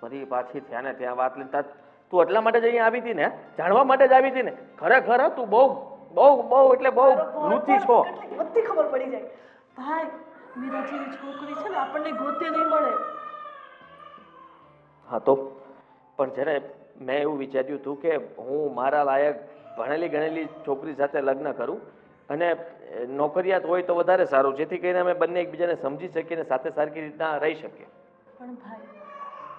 ફરી પાછી ત્યાં ને ત્યાં વાત લેતા. તું એટલા માટે જ અહીંયા આવી હતી ને, જાણવા માટે જ આવી હતી ને? ખરેખર તું બહુ બહુ બહુ એટલે બહુ લુચી છો. કેટલી બધી ખબર પડી જાય. ભાઈ, મીરા જેવી છોકરી છે ને આપણને ગોતે નહીં મળે. હા તો પણ જ્યારે મેં એવું વિચાર્યું હતું કે હું મારા લાયક ભણેલી ગણેલી છોકરી સાથે લગ્ન કરું અને નોકરિયાત હોય તો વધારે સારું, જેથી કરીને અમે બંને એકબીજાને સમજી શકીએ અને સાથે સારી રીતના રહી શકીએ. પણ ભાઈ,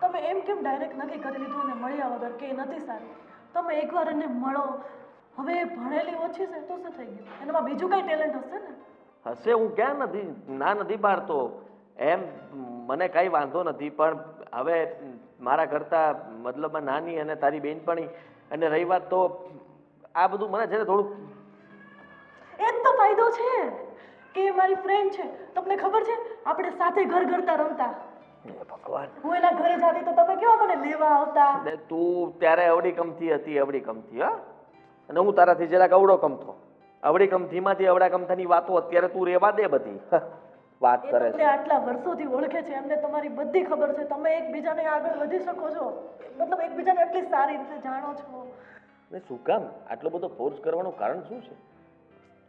તમે એમ કેમ ડાયરેક્ટ નક્કી કરી લીધું અને મળ્યા વગર કે એ નથી સારું? તમે એકવાર એને મળો. હવે એ ભણેલી ઓછી છે તો શું થઈ ગયું? એનામાં બીજું કંઈ ટેલેન્ટ હશે ને? હશે, હું ક્યાં નથી ના નથી પાડતો, એમ મને કાંઈ વાંધો નથી. પણ હવે મારા કરતાં મતલબમાં નાની અને તારી બેનપણી અને રહી વાત તો આ બધું મને છે ને થોડુંક. એ જ તો ફાયદો છે કે એ મારી ફ્રેન્ડ છે. તમને ખબર છે આપણે સાથે ઘર ઘરતા રમતા? ભગવાન, હું એના ઘરે જાતી તો તમે કેવા મને લેવા આવતા? ને તું ત્યારે અવળી કમથી હતી, અવળી કમથી. હા, અને હું તારાથી જરાક અવળો કમથો. અવળી કમથીમાંથી અવળા કમથાની વાતો અત્યારે તું રેવા દે બધી. વાત એ કરે તમને છે. આટલા વર્ષોથી ઓળખે છે, એમને તમારી બધી ખબર છે. તમે એકબીજાને આગળ વધી શકો છો, મતલબ એકબીજાને એટલી સારી રીતે જાણો છો. ને શું કામ આટલો બધો ફોર્સ કરવાનું કારણ શું છે?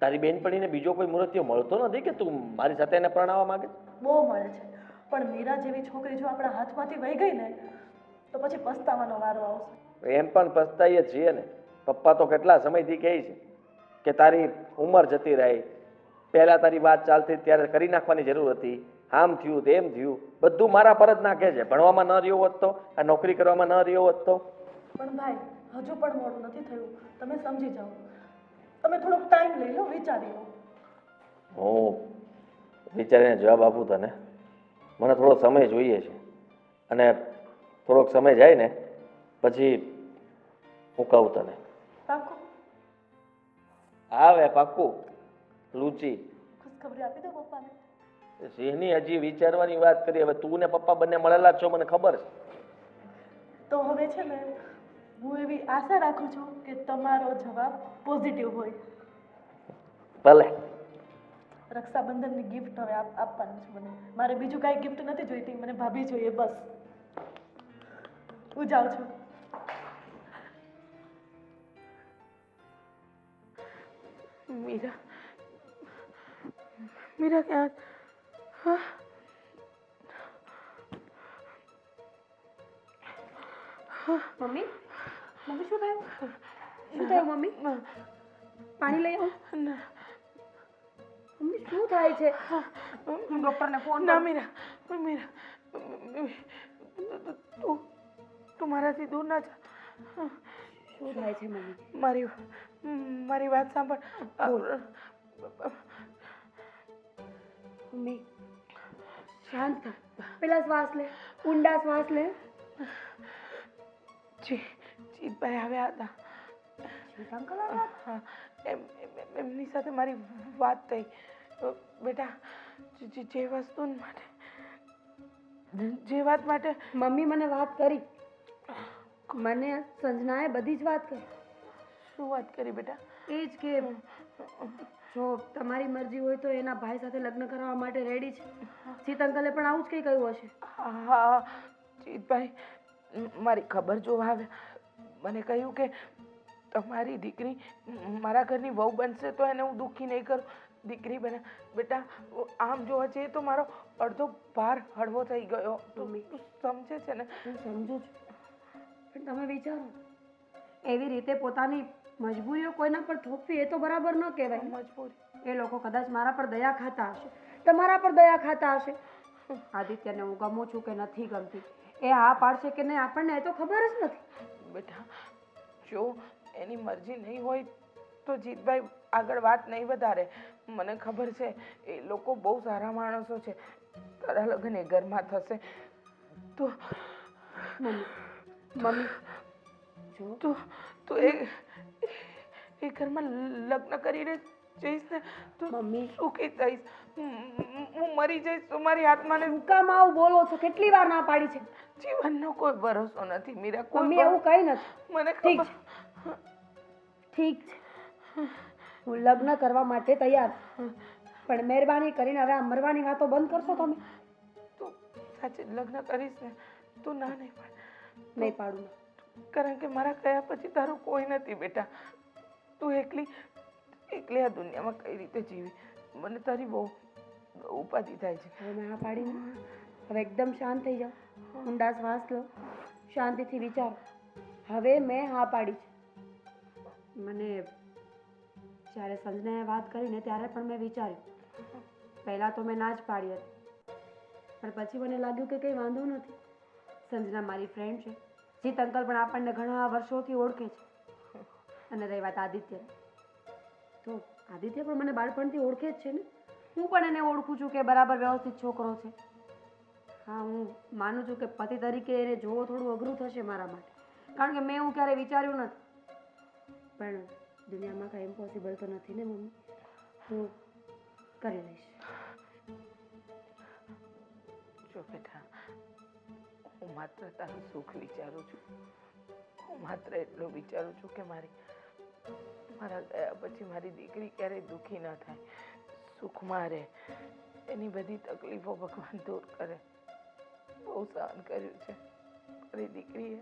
તારી બેનપણીને બીજો કોઈ મુહૂર્તિયો મળતો નથી કે તું મારી સાથે એને પરણાવવા માંગે? બહુ મળે છે, પણ મીરા જેવી છોકરી જો આપણા હાથમાંથી વહી ગઈ ને તો પછી પસ્તાવાનો વારો આવશે. એમ પણ પસ્તાઈએ છીએ ને. પપ્પા તો કેટલા સમયથી કહે છે કે તારી ઉંમર જતી રહી, પહેલાં તારી વાત ચાલતી ત્યારે કરી નાખવાની જરૂર હતી, આમ થયું તેમ થયું, બધું મારા પર જ નાખે છે. ભણવામાં ન રહ્યો હોત તો, આ નોકરી કરવામાં ન રહ્યો હોત તો. પણ ભાઈ, હજુ પણ મોડું નથી થયું. તમે સમજી જાઓ. તમે થોડોક ટાઈમ લઈ લો, વિચારી લો. હું વિચારીને જવાબ આપું તને. મને થોડો સમય જોઈએ છે, અને થોડોક સમય જાય ને પછી હું કહું તને. પાક્કું? આવે પાક્કું. લુચી ખુશખબરી આપી દો પપ્પાને. સિંહની હજી વિચારવાની વાત કરી. હવે તું ને પપ્પા બંને મળેલા જ છો, મને ખબર છે. તો હવે છે ને, હું એવી આશા રાખું છું કે તમારો જવાબ પોઝિટિવ હોય. ભલે. રક્ષાબંધનની ગિફ્ટ હવે આપવાની છે મને. મારે બીજું કાંઈ ગિફ્ટ નથી જોઈતી, મને ભાભી જોઈએ બસ. હું જાઉં છું. મીરા, મીરા ક્યાં? હા, મમ્મી મમ્મી શું થયું? શું થયું મમ્મી? પાણી લઈ આવું? મમ્મી શું થાય છે? હું ડોક્ટરને ફોન ના કરું. મીરા, મીરા, તું મારાથી દૂર ના જા. શું થાય છે મમ્મી? મારી વાત સાંભળ. મમ્મી શાંત થા. પેલા શ્વાસ લે, ઊંડા શ્વાસ લે. જીતભાઈ આવ્યા હતા. જીત અંકલ આવ્યા? હા, એમની સાથે મારી વાત થઈ. બેટા, જે વસ્તુ માટે, જે વાત માટે. મમ્મી મને વાત કરી. મને સંજનાએ બધી જ વાત કરી. શું વાત કરી બેટા? એ જ કે જો તમારી મરજી હોય તો એના ભાઈ સાથે લગ્ન કરવા માટે રેડી છે. જીત અંકલે પણ આવું જ કંઈ કહ્યું હશે. હા, જીતભાઈ મારી ખબર જોવા આવ્યા. મને કહ્યું કે તમારી દીકરી મારા ઘરની વહુ બનશે તો એને હું દુઃખી નહીં કરું. દીકરી બને બેટા, આમ જોવા જઈએ તો મારો અડધો ભાર હળવો થઈ ગયો. તું સમજે છે ને? હું સમજુ છું, પણ તમે વિચારો, એવી રીતે પોતાની મજબૂરીઓ કોઈના પર થોપવી એ તો બરાબર ન કહેવાય. મજબૂરી. એ લોકો કદાચ મારા પર દયા ખાતા હશે, તમારા પર દયા ખાતા હશે. આદિત્યને હું ગમું છું કે નથી ગમતી, એ હા પાડશે કે નહીં આપણને એ તો ખબર જ નથી. બેટા, જો એની મરજી નહીં હોય તો જીતભાઈ આગળ વાત નહીં વધારે. મને ખબર છે એ લોકો બહુ સારા માણસો છે. તારા લગ્ન એ ઘરમાં થશે તો મમ્મી જો તું એ ઘરમાં લગ્ન કરીને જઈશ ને તો મમ્મી. સુખી થઈશ. હું મરી જઈશ તો મારી આત્માને શું કામ આવું બોલો છો? કેટલી વાર ના પાડી છે? જીવનનો કોઈ ભરોસો નથી મીરા. કોઈ મમ્મી એવું કઈ નથી. મને ઠીક ખબર છે, ઠીક છે, હું લગ્ન કરવા માટે તૈયાર છું. પણ મહેરબાની કરીને હવે આ મરવાની વાતો બંધ કરશો તમે? તું સાચે જ લગ્ન કરીશ ને? તું ના નહીં પાડ. નહીં પાડું. કારણ કે મારા કયા પછી તારું કોઈ નથી બેટા. તું એકલી એકલી આ દુનિયામાં કઈ રીતે જીવી? મને તારી બહુ ઉપાધિ થાય છે. હવે મેં હા પાડી ને, હવે એકદમ શાંત થઈ જાઓ, ઊંડા શ્વાસ લો, શાંતિથી વિચારો. હવે મેં હા પાડી છે. મને જ્યારે સંજનાએ વાત કરીને ત્યારે પણ મેં વિચાર્યું. પહેલાં તો મેં ના જ પાડી હતી, પણ પછી મને લાગ્યું કે કંઈ વાંધો નથી. સંજના મારી ફ્રેન્ડ છે. જીત અંકલ પણ આપણને ઘણા વર્ષોથી ઓળખે છે. અને રહી વાત આદિત્યની, તો આદિત્ય પણ મને બાળપણથી ઓળખે જ છે ને. હું પણ એને ઓળખું છું કે બરાબર વ્યવસ્થિત છોકરો છે. હા, હું માનું છું કે પતિ તરીકે એને જોવો થોડું અઘરું થશે મારા માટે, કારણ કે મેં એવું ક્યારેય વિચાર્યું નથી. પણ દુનિયામાં કાંઈ ઇમ્પોસિબલ તો નથી ને મમ્મી. હું કરી લઈશ. જો બેટા, હું માત્ર તારું સુખ વિચારું છું. હું માત્ર એટલું વિચારું છું કે મારા ગયા પછી મારી દીકરી ક્યારેય દુઃખી ન થાય, સુખમાં રહે. એની બધી તકલીફો ભગવાન દૂર કરે. બહુ સહન કર્યું છે મારી દીકરીએ.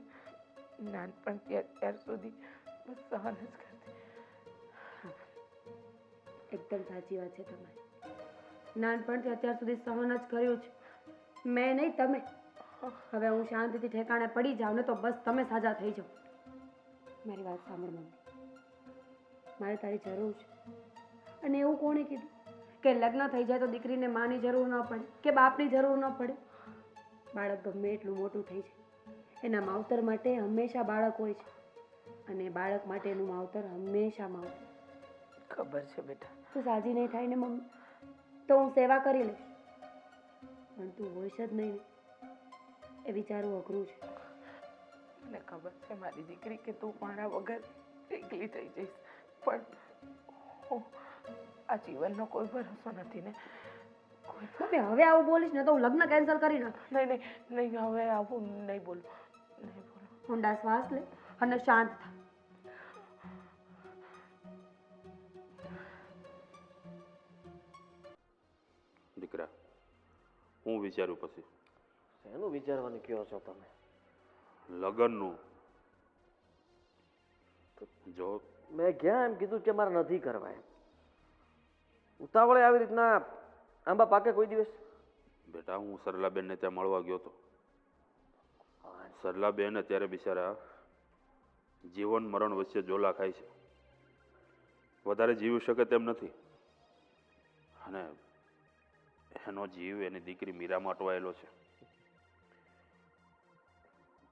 નાનપણથી અત્યાર સુધી બસ સહન જ કરતી. એકદમ સાચી વાત છે તમારી. નાનપણથી અત્યાર સુધી સહન જ કર્યું છે. મેં નહીં, તમે. હવે હું શાંતિથી ઠેકાણે પડી જાઉં ને તો બસ તમે સાજા થઈ જાઓ. મારી વાત સાંભળ મમ્મી, મારે તારી જરૂર છે. અને એવું કોણે કીધું કે લગ્ન થઈ જાય તો દીકરીને માની જરૂર ન પડે કે બાપની જરૂર ન પડે? બાળક ગમે એટલું મોટું થઈ જાય, એના માવતર માટે હંમેશા બાળક હોય છે. અને બાળક માટે એનું માવતર હંમેશા માવતર. ખબર છે બેટા. તું સાજી નહીં થાય ને મમ્મી, તો હું સેવા કરી લઈશ. પણ તું હોઈશ જ નહીં ને, એ વિચારવું અઘરું છે. મને ખબર છે મારી દીકરી કે તું મારા વગર એકલી થઈ જઈશ, પણ આ જીવનનો કોઈ ભરોસો નથી ને. મમ્મી હવે આવું બોલીશ ને તો હું લગ્ન કેન્સલ કરી નાખું. નહીં નહીં નહીં, હવે આવું નહીં બોલું, નહીં બોલું. ઊંડા શ્વાસ લે અને શાંત થા. દીકરા, હું વિચાર્યું પછી શેનું વિચારવાનું કહો છો તમે? લગ્નનું. જો મેં ક્યાં એમ કીધું કે મારે નથી કરવા એમ. ઉતાવળે આવી રીતના આંબા પાકે કોઈ દિવસ? બેટા, હું સરલાબેનને ત્યાં મળવા ગયો હતો. સરલાબેન અત્યારે બિચારા જીવન મરણ વચ્ચે ઝોલા ખાય છે. વધારે જીવી શકે તેમ નથી. અને એનો જીવ એની દીકરી મીરામાં અટવાયેલો છે.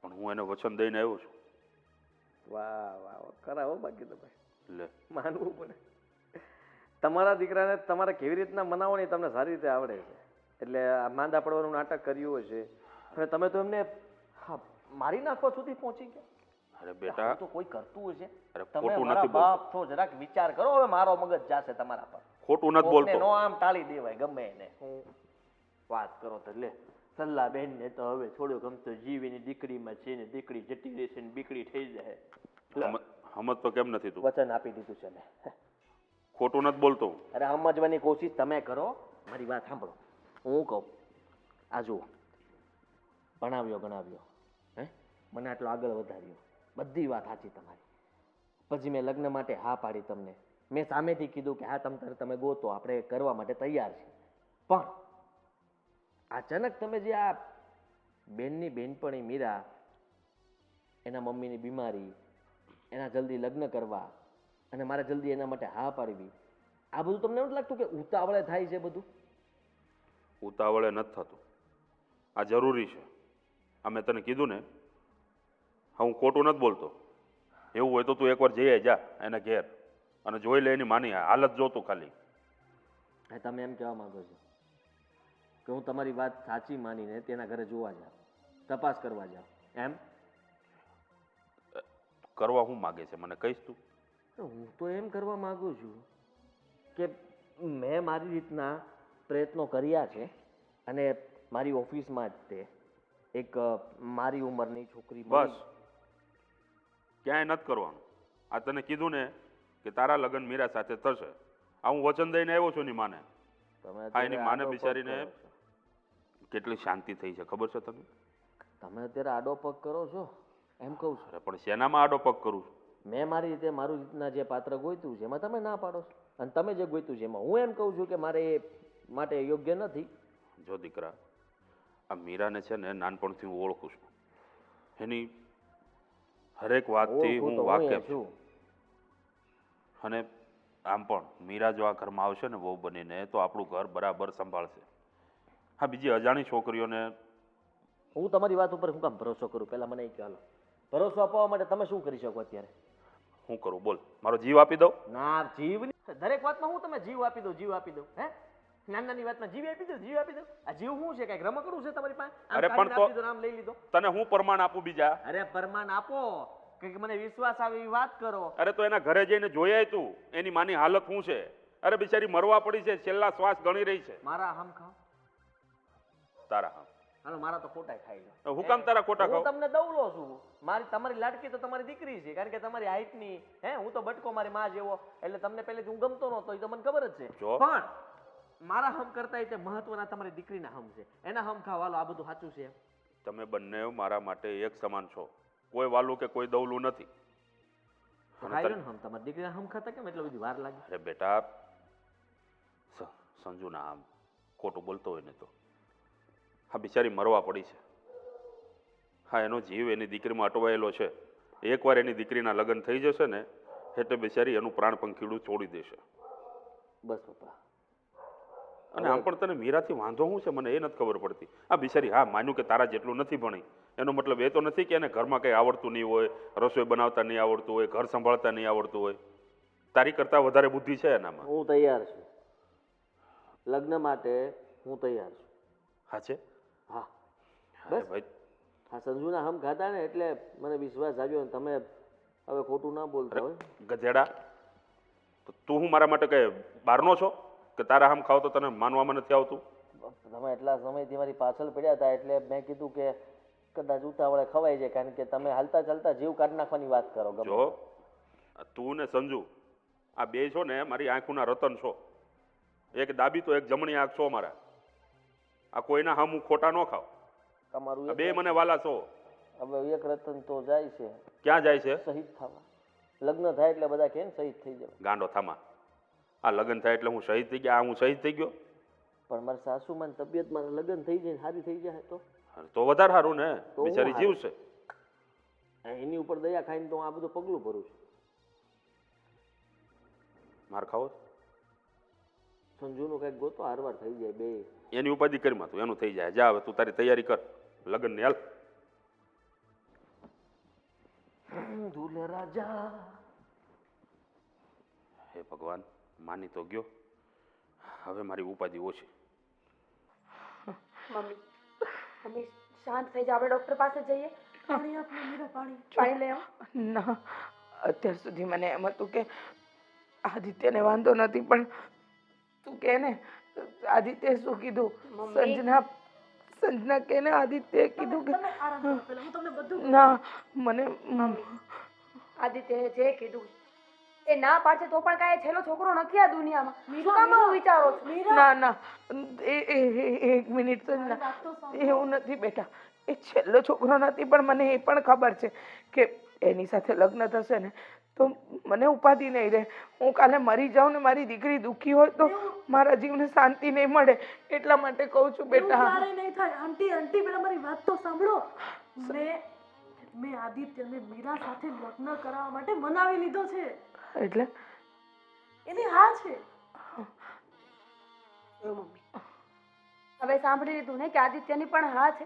પણ હું એને વચન દઈને આવ્યો છું. વાહ વાહ, કરાવો બાકી તમે. લે, માનવું પડે. તમારા દીકરાને તમારે કેવી રીતના મનાવો ને તમને સારી રીતે આવડે છે. એટલે આ માંદા પડવાનું નાટક કર્યું હશે અને તમે તો એમને મારી નાખવા સુધી પહોંચી ગયા. અરે બેટા, તો કોઈ કરતું હશે. અરે તમે ખોટું મારા નથી બોલતો. બાપ છો, જરાક વિચાર કરો. હવે મારો મગજ જાશે તમારા પર. ખોટું નથી કોકને બોલતો. નો આમ ટાળી દેવાય ગમે એને. હું વાત કરો તો લે સલ્લા બેન ને તો હવે થોડું ગમતો જીવ એની દીકરીમાં છે ને, દીકરી જતી રહેશે ને બીકડી થઈ જાય. સમજ તો કેમ નથી તું? વચન આપી દીધું છે મેં. ખોટું નથી બોલતો. અરે સમજવાની કોશિશ તમે કરો. મારી વાત સાંભળો. હું કહું, આ જુઓ, ભણાવ્યો હે, મને આટલો આગળ વધાર્યો, બધી વાત સાચી તમારી. પછી મેં લગ્ન માટે હા પાડી તમને. મેં સામેથી કીધું કે હા તમે ગોતો, આપણે કરવા માટે તૈયાર છીએ. પણ અચાનક તમે જે આ બેનની બેનપણી મીરા, એના મમ્મીની બીમારી, એના જલ્દી લગ્ન કરવા અને મારે જલ્દી એના માટે હા પાડવી, આ બધું તમને નથી લાગતું કે ઉતાવળે થાય છે બધું? ઉતાવળે નથી થતું. આ જરૂરી છે. આ મેં તને કીધું ને. હા, હું ખોટું નથી બોલતો. એવું હોય તો તું એકવાર જઈ જા એના ઘેર અને જોઈ લે એની માની હાલત જોતું ખાલી. હા, તમે એમ કહેવા માંગો છો કે હું તમારી વાત સાચી માનીને તેના ઘરે જોવા જાઉં, તપાસ કરવા જાઉં એમ? કરવા હું માગે છે મને કહીશ તું? હું તો એમ કરવા માંગુ છું કે મેં મારી રીતના પ્રયત્નો કર્યા છે અને મારી ઓફિસમાં જ તે એક મારી ઉંમરની છોકરી મળી. બસ ક્યાંય નથી કરવાનું. આ તને કીધું ને કે તારા લગ્ન મીરા સાથે થશે, આ હું વચન દઈને આવ્યો છું એની માને. તમે હા, એની માને આડો પગ બિચારીને કરો છો. કેટલી શાંતિ થઈ છે ખબર છે તને? તમે અત્યારે આડો પગ કરો છો એમ કહું છું. અરે પણ શેનામાં આડો પગ કરું છું? મેં મારી રીતે મારું રીતના જે પાત્ર ગોઈતું છે એમાં તમે ના પાડો છો અને તમે જે ગોઈતું છે એમાં હું એમ કહું છું કે મારે એ માટે યોગ્ય નથી. જો દીકરા, આ મીરાને છે ને નાનપણથી હું ઓળખું છું. એની હરેક વાતથી ઓળખું હું તો હું વાકેફ છું. છું. અને આમ પણ મીરા જો આ ઘરમાં આવશે ને વહુ બનીને તો આપણું ઘર બરાબર સંભાળશે. હા, બીજી અજાણી છોકરીઓને હું તમારી વાત ઉપર શું કામ ભરોસો કરું? પહેલા મને એ કહો. હાલો, ભરોસો અપાવવા માટે તમે શું કરી શકો અત્યારે? હું કરું બોલ? મારો જીવ આપી દઉં? ના, જીવ દરેક વાતમાં હું તમે જીવ આપી દઉં, જીવ આપી દઉં. હે, નાની નાની વાતમાં જીવ આપી દઉં, જીવ આપી દઉં. આ જીવ શું છે? કઈક રમકડું છે તમારી પાસે? આમ અરે પણ કાઢીને આપી દીધું, આમ લઈ લીધો. તને હું પ્રમાણ આપું બીજા? અરે પ્રમાણ આપો, કંઈક મને વિશ્વાસ આવે એવી વાત કરો. અરે તો એના ઘરે જઈને જોયા તું એની માની હાલત શું છે? અરે બિચારી મરવા પડી છે, છેલ્લા શ્વાસ ગણી રહી છે. મારા હમ ખાઓ. તારા હા? હાલો, મારા તો ખોટા ખાઈ લો. હું કામ તારા ખોટા હું ખાઉં? તમને દવલો છું. તમારી લાડકી તો તમારી દીકરી છે, કારણ કે તમારી હાઈટની. હે, હું તો બટકો મારી માં જેવો, એટલે તમને પહેલેથી હું ગમતો નહોતો, એ તો મને ખબર જ છે. જો. પણ મારા હમ કરતા તે મહત્વના તમારી દીકરીના હમ છે. એના હમ ખાવાલો આ બધું સાચું છે? તમે બંને મારા માટે એક સમાન છો. કોઈ વાલું કે કોઈ દવલું નથી. ખાઈ લો ને હમ. તમારી દીકરીના હમ ખાતા કેમ એટલી બધી વાર લાગે? અરે બેટા, સંજુ ના આમ ખોટું બોલતો હોય ને તો હા, બિચારી મરવા પડી છે. હા, એનો જીવ એની દીકરીમાં અટવાયેલો છે. એકવાર એની દીકરીના લગ્ન થઈ જશે ને એટલે બિચારી એનું પ્રાણ પંખીડું છોડી દેશે. બસ પપ્પા. અને આમ પણ તને મીરાથી વાંધો શું છે મને એ નથી ખબર પડતી. આ બિચારી, હા માન્યું કે તારા જેટલું નથી ભણી, એનો મતલબ એ તો નથી કે એને ઘરમાં કંઈ આવડતું નહીં હોય, રસોઈ બનાવતા નહીં આવડતું હોય, ઘર સંભાળતા નહીં આવડતું હોય. તારી કરતાં વધારે બુદ્ધિ છે એનામાં. હું તૈયાર છું. લગ્ન માટે હું તૈયાર છું. હા છે? હા. અરે ભાઈ, હા, સંજુના હમ ખાતા ને એટલે મને વિશ્વાસ આવ્યો ને તમે હવે ખોટું ના બોલતા હોય. ગધેડા, તો તું હું મારા માટે કઈ બહારનો છો કે તારા આમ ખાવ તો તને માનવામાં નથી આવતું? તમે એટલા સમયથી મારી પાછળ પડ્યા હતા એટલે મેં કીધું કે કદાચ ઉતાવળે ખવાઈ જાય, કારણ કે તમે હાલતા ચાલતા જીવ કાઢી નાખવાની વાત કરો. ગમે જો તું ને સંજુ આ બે છો ને મારી આંખોના રતન છો. એક ડાબી તો એક જમણી આંખ છો મારા. આ કોઈના હમ હું ખોટા ન ખાવ. તમારું આ બે મને વાલા છો. હવે એક રતન તો જાય છે. ક્યાં જાય છે? શહીદ થવા. લગ્ન થાય એટલે બધા કે શહીદ થઈ જાય. ગાંડો થામા. આ લગ્ન થાય એટલે હું શહીદ થઈ ગયા? આ હું શહીદ થઈ ગયો? પણ મારા સાસુમાં તબિયત મારા લગ્ન થઈ જાય, સારી થઈ જાય તો વધારે સારું ને, તો હું બિચારી હારું. જીવશે. એની ઉપર દયા ખાઈને તો હું આ બધું પગલું ભરું છું. માર ખાવો? સંજુનું કંઈક ગોતો, હારવાર થઈ જાય બે. એની ઉપાધિ કરીમાં તું, એનું થઈ જાય. જા હવે તું તારી તૈયારી કર લગ્નની. હાલ. ધૂલ રાજા. હે ભગવાન, માની તો ગયો. હવે મારી ઉપાધિ ઓછી. મમ્મી શાંત થઈ જા, આપણે ડોક્ટર પાસે જઈએ. પાણી આપને મીરા, પાણી. પાણી લઈ આવ. ના, અત્યાર સુધી મને એમ હતું કે આદિત્યને વાંધો નથી, પણ તું કે ને આદિત્ય શું કીધું? સંજના કે ને આદિત્ય કીધું કે તમે આરામ કરો પહેલા, હું તમને બધું. ના, મને આદિત્યએ જે કીધું એ ના પાડશે તો પણ કાંઈ છેલ્લો છોકરો નથી આ દુનિયામાં. શું કામ આવું વિચારો છો? ના ના, એક મિનિટ સંજના, વાત તો સાંભળો. એવું નથી બેટા. એ છેલ્લો છોકરો નથી, પણ મને એ પણ ખબર છે કે એની સાથે લગ્ન થશે ને તો મને ઉપાધિ નહીં રહે. હું કાલે મરી જાઉં ને મારી દીકરી દુઃખી હોય તો મારા જીવને શાંતિ નહીં મળે. એટલા માટે કહું છું એવું બેટા. ક્યારેય નહીં થાય. આંટી આંટી પેલા મારી વાત તો સાંભળો. મેં આદિત્યને મીરા સાથે લગ્ન કરાવવા માટે મનાવી લીધો છે. એટલે એની હા છે. મમ્મી હવે સાંભળી લીધું ને કે આદિત્યની પણ હા છે,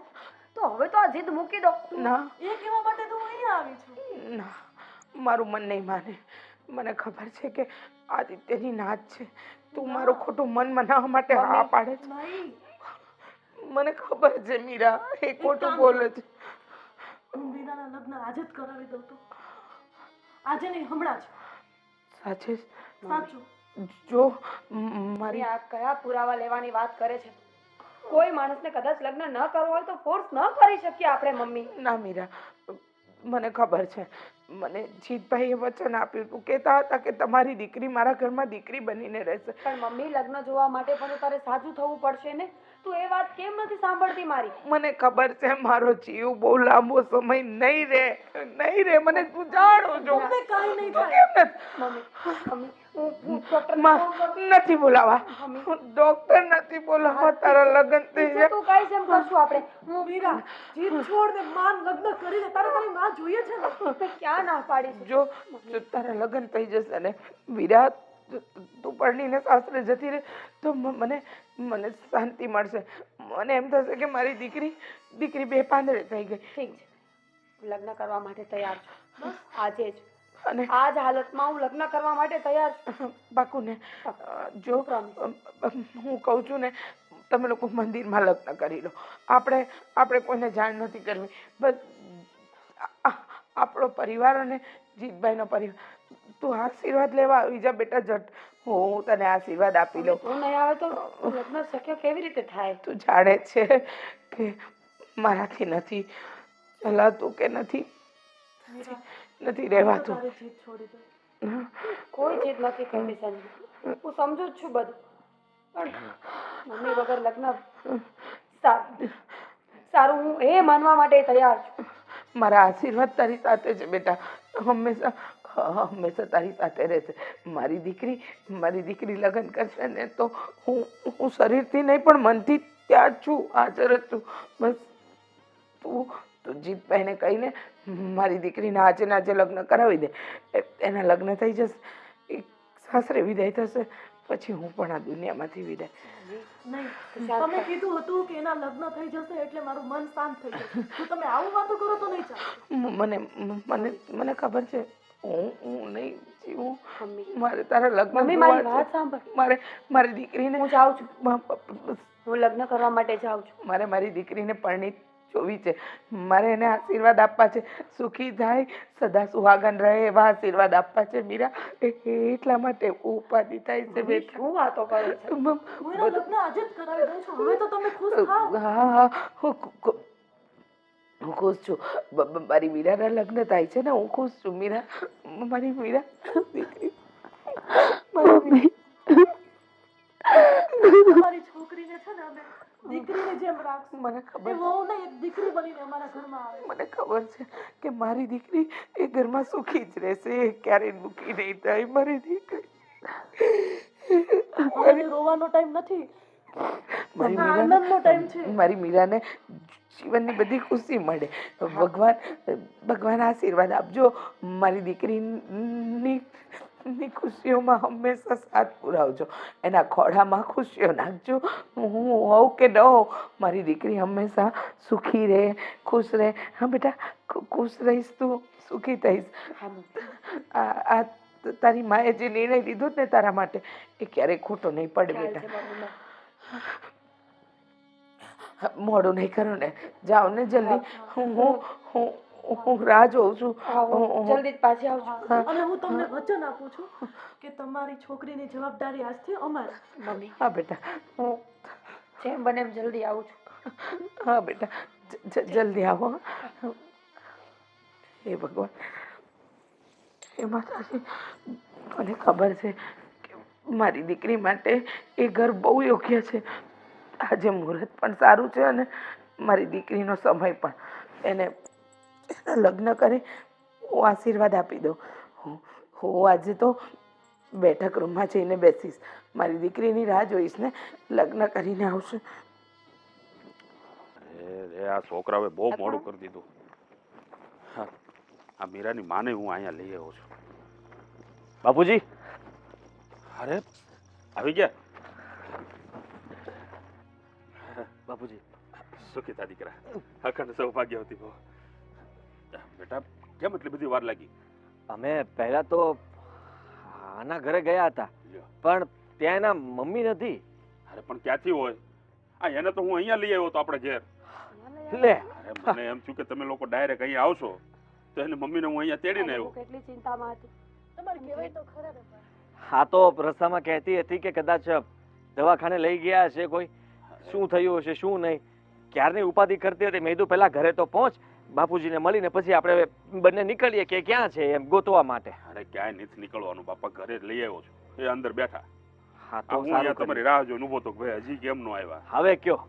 તો હવે તો આ જીદ મૂકી દો. ના એ કહેવા માટે તો હું અહીંયા આવી છું. ના, મારું મન નહીં માને. મને ખબર છે કે આદિત્યની ના જ છે. તું મારું ખોટું મન મનાવવા માટે હા પાડે છે. નહીં, મને ખબર છે મીરા, એ ખોટું બોલે છે. હું મીરાના લગ્ન આજે જ કરાવી દઉં તો. આજે નહીં, હમણાં જ. સાચે જ? સાચું. જો મારી આ કયા પુરાવા લેવાની વાત કરે છે? કોઈ માણસને કદાચ લગ્ન ન કરવો હોય તો ફોર્સ ન કરી શકીએ આપણે મમ્મી. ના મીરા, મને ખબર છે, મને જીતભાઈએ વચન આપ્યું હતું, કહેતા હતા કે તમારી દીકરી મારા ઘરમાં દીકરી બનીને રહેશે. પણ મમ્મી, લગ્ન જોવા માટે પણ તારે સાચું થવું પડશે ને. તું એ વાત કેમ નથી સાંભળતી મારી? મને ખબર છે મારો જીવ બહુ લાંબો સમય નહીં રહે, મને તું જાણું છું. મમ્મી કાંઈ નહીં તું થાય. કેમ નથી? મમ્મી, હું ડોક્ટરને ફોન કરું. નથી બોલાવા, ડોક્ટર નથી બોલાવા, તારા લગ્ન થઈ ઠીક છે, જાય. તું કઈ જેમ કરશું આપણે. હું મીરા, જીત છોડ દે, માન લગ્ન કરી લે. તારે તારી માં જોઈએ છે ને. મેં ક્યાં ના પાડી છે? જો તારા લગ્ન થઈ જશે ને વીરા, તું પરણીને સાસરે જતી રહે તો મને શાંતિ મળશે. મને એમ થશે કે મારી દીકરી બે પાંદડે થઈ ગઈ. ઠીક છે, હું લગ્ન કરવા માટે તૈયાર છું. બસ આજે જ, અને આ જ હાલતમાં હું લગ્ન કરવા માટે તૈયાર છું. બાકુને જો હું કહું છું ને, તમે લોકો મંદિરમાં લગ્ન કરી લો. આપણે કોઈને જાણ નથી કરવી. બસ આપણો પરિવાર અને જીતભાઈનો પરિવાર. તું આશીર્વાદ લેવા આવી જા બેટા, જટ. હું તને આશીર્વાદ આપી લઉં. તું નહીં આવે તો લગ્ન શક્ય કેવી રીતે થાય? તું જાણે છે કે મારાથી નથી ચલાતું, કે નથી રહેવાતું. તારી જીત છોડી દે. કોઈ ચીજ નથી કરતી સંજુ, હું સમજુ જ છું બધું. પણ મમ્મી વગર લગ્ન સારું, હું એ માનવા માટે તૈયાર છું. મારા આશીર્વાદ તારી સાથે છે બેટા, હંમેશા તારી સાથે રહેશે. મારી દીકરી લગ્ન કરશે ને તો હું શરીરથી નહીં પણ મનથી ત્યાં જ છું, હાજર જ છું. બસ તું જીતભાઈને કહીને મારી દીકરીના આજે લગ્ન કરાવી દે. એના લગ્ન થઈ જશે, એક સાસરે વિદાય થશે, પછી હું પણ આ દુનિયામાંથી વિદાય. નહીં, તમે કીધું હતું કે એના લગ્ન થઈ જશે એટલે મારું મન શાંત થઈ જશે. જો તમે આવું વાતો કરો તો નહીં ચાલે. મને ખબર છે, હું નહીં જીવું. મમ્મી, મારે તારા લગ્ન મમ્મી જોવા મારી છે. વાત સાંભળ. મારી દીકરીને હું જાઉં છું, હું લગ્ન કરવા માટે જાઉં છું. મારે મારી દીકરીને પરણી જોવી છે. મારે એને આશીર્વાદ આપવા છે, સુખી થાય, સદા સુહાગન રહે એવા આશીર્વાદ આપવા છે મીરા. એટલા માટે ઉપાધિ થાય છે બેટા. શું વાતો કરે છે? હું એના લગ્ન આજે જ કરાવી દઉં છું. હવે તો તમે ખુશ થાઓ. હા, હું ખુશ છું. મારી મીરાના લગ્ન થાય છે ને, હું ખુશ છું મીરા. મારી મીરા દીકરી, તમારી છોકરીને છે ને અમે દીકરીની જેમ રાખશું. મને ખબર એ વહુ નહીં, એક દીકરી બનીને અમારા ઘરમાં આવે. મને ખબર છે કે મારી દીકરી એ ઘરમાં સુખી જ રહેશે, એ ક્યારેય દુઃખી નહીં થાય. મારી દીકરી, હવે રોવાનો ટાઈમ નથી, મારી આનંદનો ટાઈમ છે. મારી મીરાને જીવનની બધી ખુશી મળે. ભગવાન આશીર્વાદ આપજો. મારી દીકરીની ખુશીઓમાં હંમેશા સાથ પુરાવજો. એના ખોળામાં ખુશીઓ નાખજો. હું હોઉં કે ન હોઉં, મારી દીકરી હંમેશા સુખી રહે, ખુશ રહે. હા બેટા, ખુશ રહીશ, તું સુખી થઈશ. આ તારી માએ જે નિર્ણય લીધો ને તારા માટે, એ ક્યારેય ખોટો નહીં પડે બેટા. મોડું નહીં કરો ને, જાઓ ને જલ્દી. હું રાહ જોઉં છું. જલ્દી જ પાછી આવજો. અને હું તમને વચન આપું છું કે તમારી છોકરીની જવાબદારી આજથી અમારી. મમ્મી, હા બેટા, હું જેમ બને એમ જલ્દી આવું છું. હા બેટા, જલ્દી આવો. હે ભગવાન, હે માતાજી, મને ખબર છે કે મારી દીકરી માટે એ ઘર બહુ યોગ્ય છે. આજે મુહૂર્ત પણ સારું છે અને મારી દીકરીનો સમય પણ. એના લગ્ન કરે, હું આશીર્વાદ આપી દઉં. હું આજે તો બેઠક રૂમમાં જઈને બેસીશ, મારી દીકરીની રાહ જોઈશ ને લગ્ન કરીને આવશે. આ છોકરાઓએ બહુ મોડું કરી દીધું. આ મીરાની માને હું અહીંયા લઈ આવ્યો છું. બાપુજી, અરે આવી ગયા બાપુજી, સુખી થા દીકરા, અખંડ સૌભાગ્યવતી ભવ. બેટા, કેમ એટલી બધી વાર લાગી? અમે પહેલા તો આના ઘરે ગયા હતા, પણ ત્યાં એના મમ્મી નથી. અરે પણ ક્યાંથી હોય? એને તો હું અહીંયા લઈ આવ્યો તો આપણે ઘેર. લે, અરે મને એમ થયું કે તમે લોકો ડાયરેક્ટ અહીંયા આવશો, તો એની મમ્મીને હું અહીંયા તેડીને આવ્યો. કેટલી ચિંતામાં હતી. તમારે કહેવાય તો ખરા ને. હા તો રસ્તામાં કહેતી હતી કે કદાચ દવાખાને લઈ ગયા હશે કોઈ, શું થયું હશે શું નહીં. ક્યારની ઉપાધિ કરતી હતી. મેં કીધું પહેલા ઘરે તો પહોંચ, બાપુજીને મળીને પછી આપણે બંને નીકળીએ કે ક્યાં છે એમ ગોતવા માટે. અરે ક્યાંય નથી નીકળવાનું બાપા, ઘરે જ લઈ આવ્યો છું, એ અંદર બેઠા. હા આ તો હું સારું અહીંયા કર્યું. તમારી રાહ જોઈને ઊભો તો ભાઈ હજી કેમ નો આવ્યા? હવે કયો,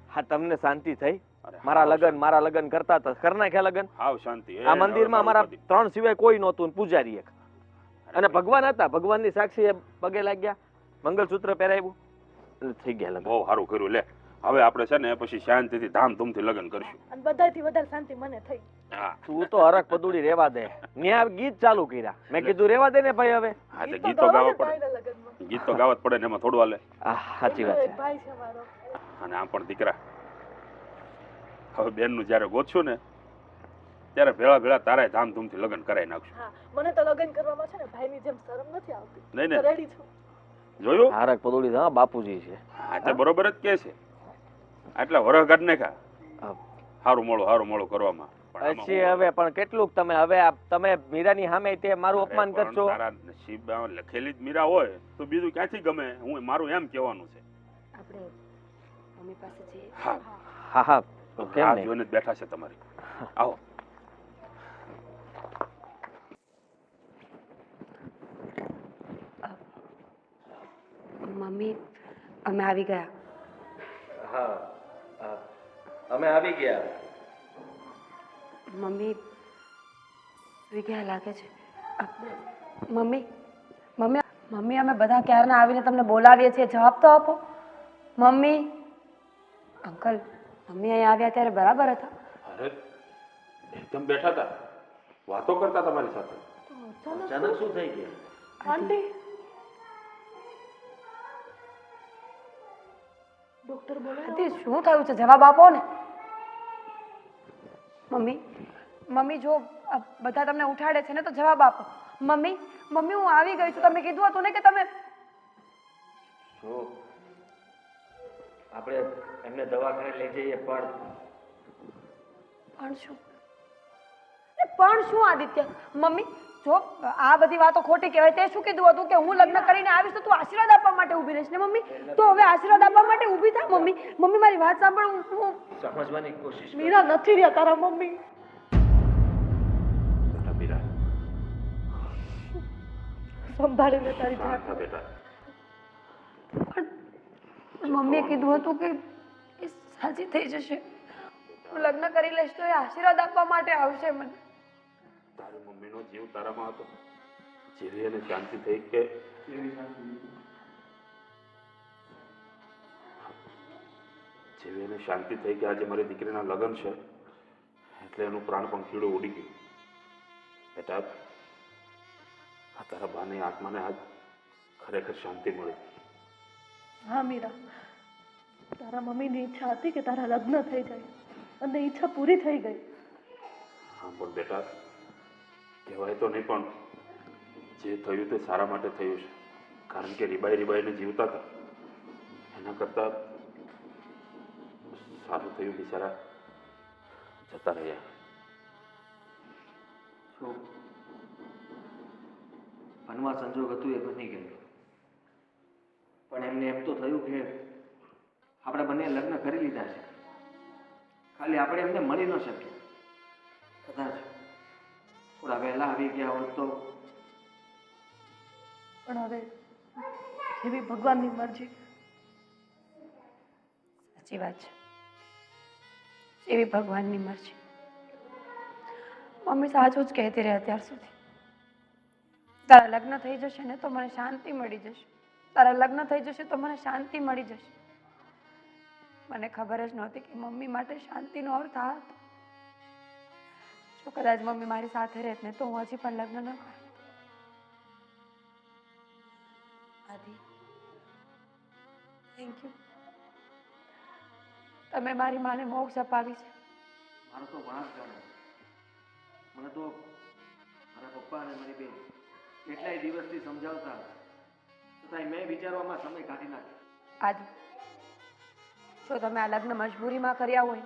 હા તમને શાંતિ થઈ? અરે મારા લગ્ન કરતા હતા, કરી નાખ્યા લગ્ન. હાવ શાંતિ. આ મંદિરમાં અમારા 3 સિવાય કોઈ નહોતું, પૂજારી એક અને ભગવાન હતા. ભગવાનની સાક્ષી પગે લાગ્યા, મંગલસૂત્ર પહેરાવ્યું એટલે થઈ ગયા લગ્ન. બહુ સારું કર્યું. લે હવે આપણે છે ને પછી શાંતિથી ધામધૂમથી લગ્ન કરશું. અને બધાથી વધારે શાંતિ મને થઈ. હા તું તો હરખ પદુડી રેવા દે. ન્યા ગીત ચાલુ કર્યા. મેં કીધું રેવા દે ને ભાઈ હવે. હા તે ગીત ગીતો ગાવા પડે, ભાઈના લગ્નમાં. ગીત તો ગાવા જ પડે ને, એમાં થોડું હાલે. સાચી વાત એક છે. ભાઈ છે મારો. અને આમ પણ દીકરા, હવે બેનનું જ્યારે ગોતશું ને ત્યારે ભેળા ભેળા તારાય ધામધૂમથી લગ્ન કરાવી નાખશું. હા, મને તો લગ્ન કરવામાં છે ને ભાઈની જેમ શરમ નથી આવતી. નહીં ને? તો રેડી છું. જોયું? હરખ પદુડી હા બાપુજી છે. હા તે બરોબર જ કે છે. આટલા વરહ કાઢ નાખ્યા હા. સારું મોડું કરવામાં. પણ આમાં પછી હું- હવે પણ કેટલુંક તમે હવે તમે મીરાની સામે તે મારું અરે અપમાન પણ કરશો. તારા નસીબમાં લખેલી જ મીરા હોય તો બીજું ક્યાંથી ગમે? હું મારું એમ કહેવાનું છે. આપણે મમ્મી પાસે જઈએ. હા હા હા કેમ રાહ નહીં? જોઈને જ બેઠા છે તમારી. આવો. મમ્મી, અમે આવી ગયા. હા અમે આવી ગયા. મમ્મી સુઈ ગયા લાગે છે. મમ્મી મમ્મી મમ્મી અમે બધા ક્યારના આવીને તમને બોલાવીએ છીએ, જવાબ તો આપો. મમ્મી, અંકલ, મમ્મી અહીંયા આવ્યા ત્યારે બરાબર હતા? અરે એકદમ બેઠા હતા, વાતો કરતા તમારી સાથે. અચાનક શું થઈ ગયું? આંટી, ડોક્ટર બોલે આંટી, શું થયું છે? જવાબ આપો ને. મમ્મી મમ્મી જો આ બધા તમને ઉઠાડે છે ને તો જવાબ આપો. મમ્મી મમ્મી હું આવી ગઈ છું. તમે કીધું હતું ને કે તમે જો આપણે એમને દવાખાને લઈ જઈએ પણ પણ શું? પણ શું આદિત્ય? મમ્મી જો આ બધી વાતો ખોટી કહેવાય. તે શું કીધું હતું કે હું લગ્ન કરીને આવીશ તો તું આશીર્વાદ આપવા માટે ઊભી રહીશ ને? મમ્મી તો હવે આશીર્વાદ આપવા માટે ઊભી થા. મમ્મી મમ્મી મારી વાત સાંભળ. હું સમજવાની કોશિશ કર. મીરા નથી રહ્યા તારા મમ્મી. બેટા મીરા, સંભાળી લે તારી જાત. શાંત થા બેટા. મમ્મીએ કીધું હતું કે એ સાજી થઈ જશે. હું લગ્ન કરી લઈશ તો એ આશીર્વાદ આપવા માટે આવશે મને. તારી મમ્મીનો જીવ તારામાં હતો, જીવી અને શાંતિ થઈ કે જીવી અને શાંતિ થઈ કે આજે મારી દીકરીના લગ્ન છે એટલે એનું પ્રાણ પંખીડું ઉડી ગયું. બેટા આ તારા બાની આત્માને આજ ખરેખર શાંતિ મળી. હા મીરા, તારા મમ્મીની ઈચ્છા હતી કે તારા લગ્ન થઈ જાય અને ઈચ્છા પૂરી થઈ ગઈ. હા પણ બેટા કહેવાય તો નહીં પણ જે થયું તે સારા માટે થયું છે. કારણ કે રીબાઈને જીવતા હતા એના કરતાં સારું થયું બિચારા જતા રહ્યા. શું મનમાં સંજોગ હતું એ બની ગયું. પણ એમને એમ તો થયું કે આપણે બંને લગ્ન કરી લીધા છે, ખાલી આપણે એમને મળી ન શકીએ. કદાચ થોડા વહેલા આવી ગયા હોત તો. પણ હવે જેવી ભગવાનની મરજી. સાચી વાત છે. એવી ભગવાનની મરજી. મમ્મી સાચું જ કહેતી રહે અત્યાર સુધી. તારા લગ્ન થઈ જશે ને તો મને શાંતિ મળી જશે. તારા લગ્ન થઈ જશે તો મને શાંતિ મળી જશે. મને ખબર જ નહોતી કે મમ્મી માટે શાંતિનો અર્થ આ હતો. જો કદાચ મમ્મી મારી સાથે રહેત ને તો હું હજી પણ લગ્ન ન કરું. આદિ, થેન્ક યુ. તમે મારી માને મોક્ષ અપાવી છે. મારો તો વાંક જાણે. મને તો મારા પપ્પા અને મારી બેન કેટલાય દિવસથી સમજાવતા હતા, છતાંય મેં વિચારવામાં સમય કાઢી નાખ્યો. આદિ, જો તમે આ લગ્ન મજબૂરીમાં કર્યા હોય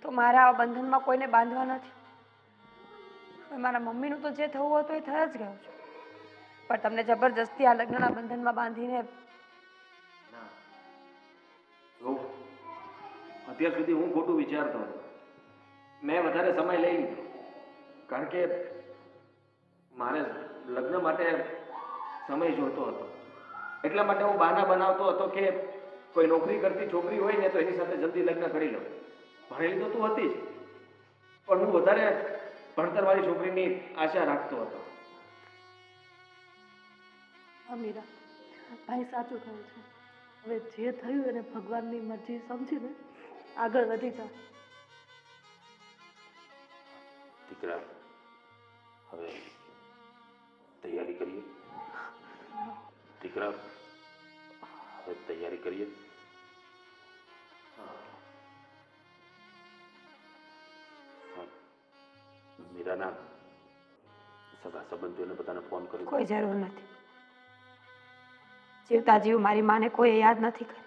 તો મારા આ બંધનમાં કોઈને બાંધવા નથી. હવે મારા મમ્મીનું તો જે થવું હતું એ થઈ જ ગયું છે. પણ તમને જબરજસ્તી આ લગ્નના બંધનમાં બાંધીને ના જો અત્યાર સુધી હું ખોટું વિચારતો હતો. મેં વધારે સમય લઈ લીધો કારણ કે મારે લગ્ન માટે સમય જોઈતો હતો. એટલા માટે હું બહાના બનાવતો હતો કે કોઈ નોકરી કરતી છોકરી હોય ને તો એની સાથે જલ્દી લગ્ન કરી લઉં. ભણેલી તો તું હતી જ, પણ હું વધારે ભણતરવાળી છોકરીની આશા રાખતો હતો. હા મીરા, ભાઈ સાચું કહે છે. હવે જે થયું એને ભગવાનની મરજી સમજીને આગળ વધી જાઓ. દીકરા હવે તૈયારી કરીએ. દીકરા હવે તૈયારી કરીએ. મીરાના સગા સંબંધીઓને બધાને ફોન કરી કોઈ જરૂર નથી. જીવતા જીવ મારી માને કોઈ યાદ નથી કરી.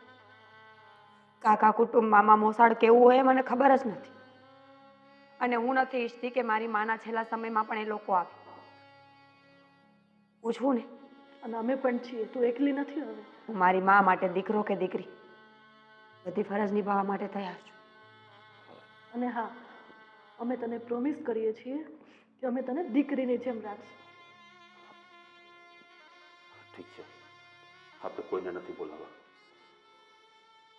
કાકા કુટુંબ મામા મોસાળ કેવું હોય એ મને ખબર જ નથી. અને હું નથી ઈચ્છતી કે મારી માના છેલ્લા સમયમાં પણ એ લોકો આવે. પૂછવું ને, અને અમે પણ છીએ, તું એકલી નથી. હવે હું મારી મા માટે દીકરો કે દીકરી બધી ફરજ નિભાવવા માટે તૈયાર છું. અને હા, અમે તને પ્રોમિસ કરીએ છીએ કે અમે તને દીકરીની જેમ રાખશું. ઠીક છે, આપણે કોઈને નથી બોલાવવા.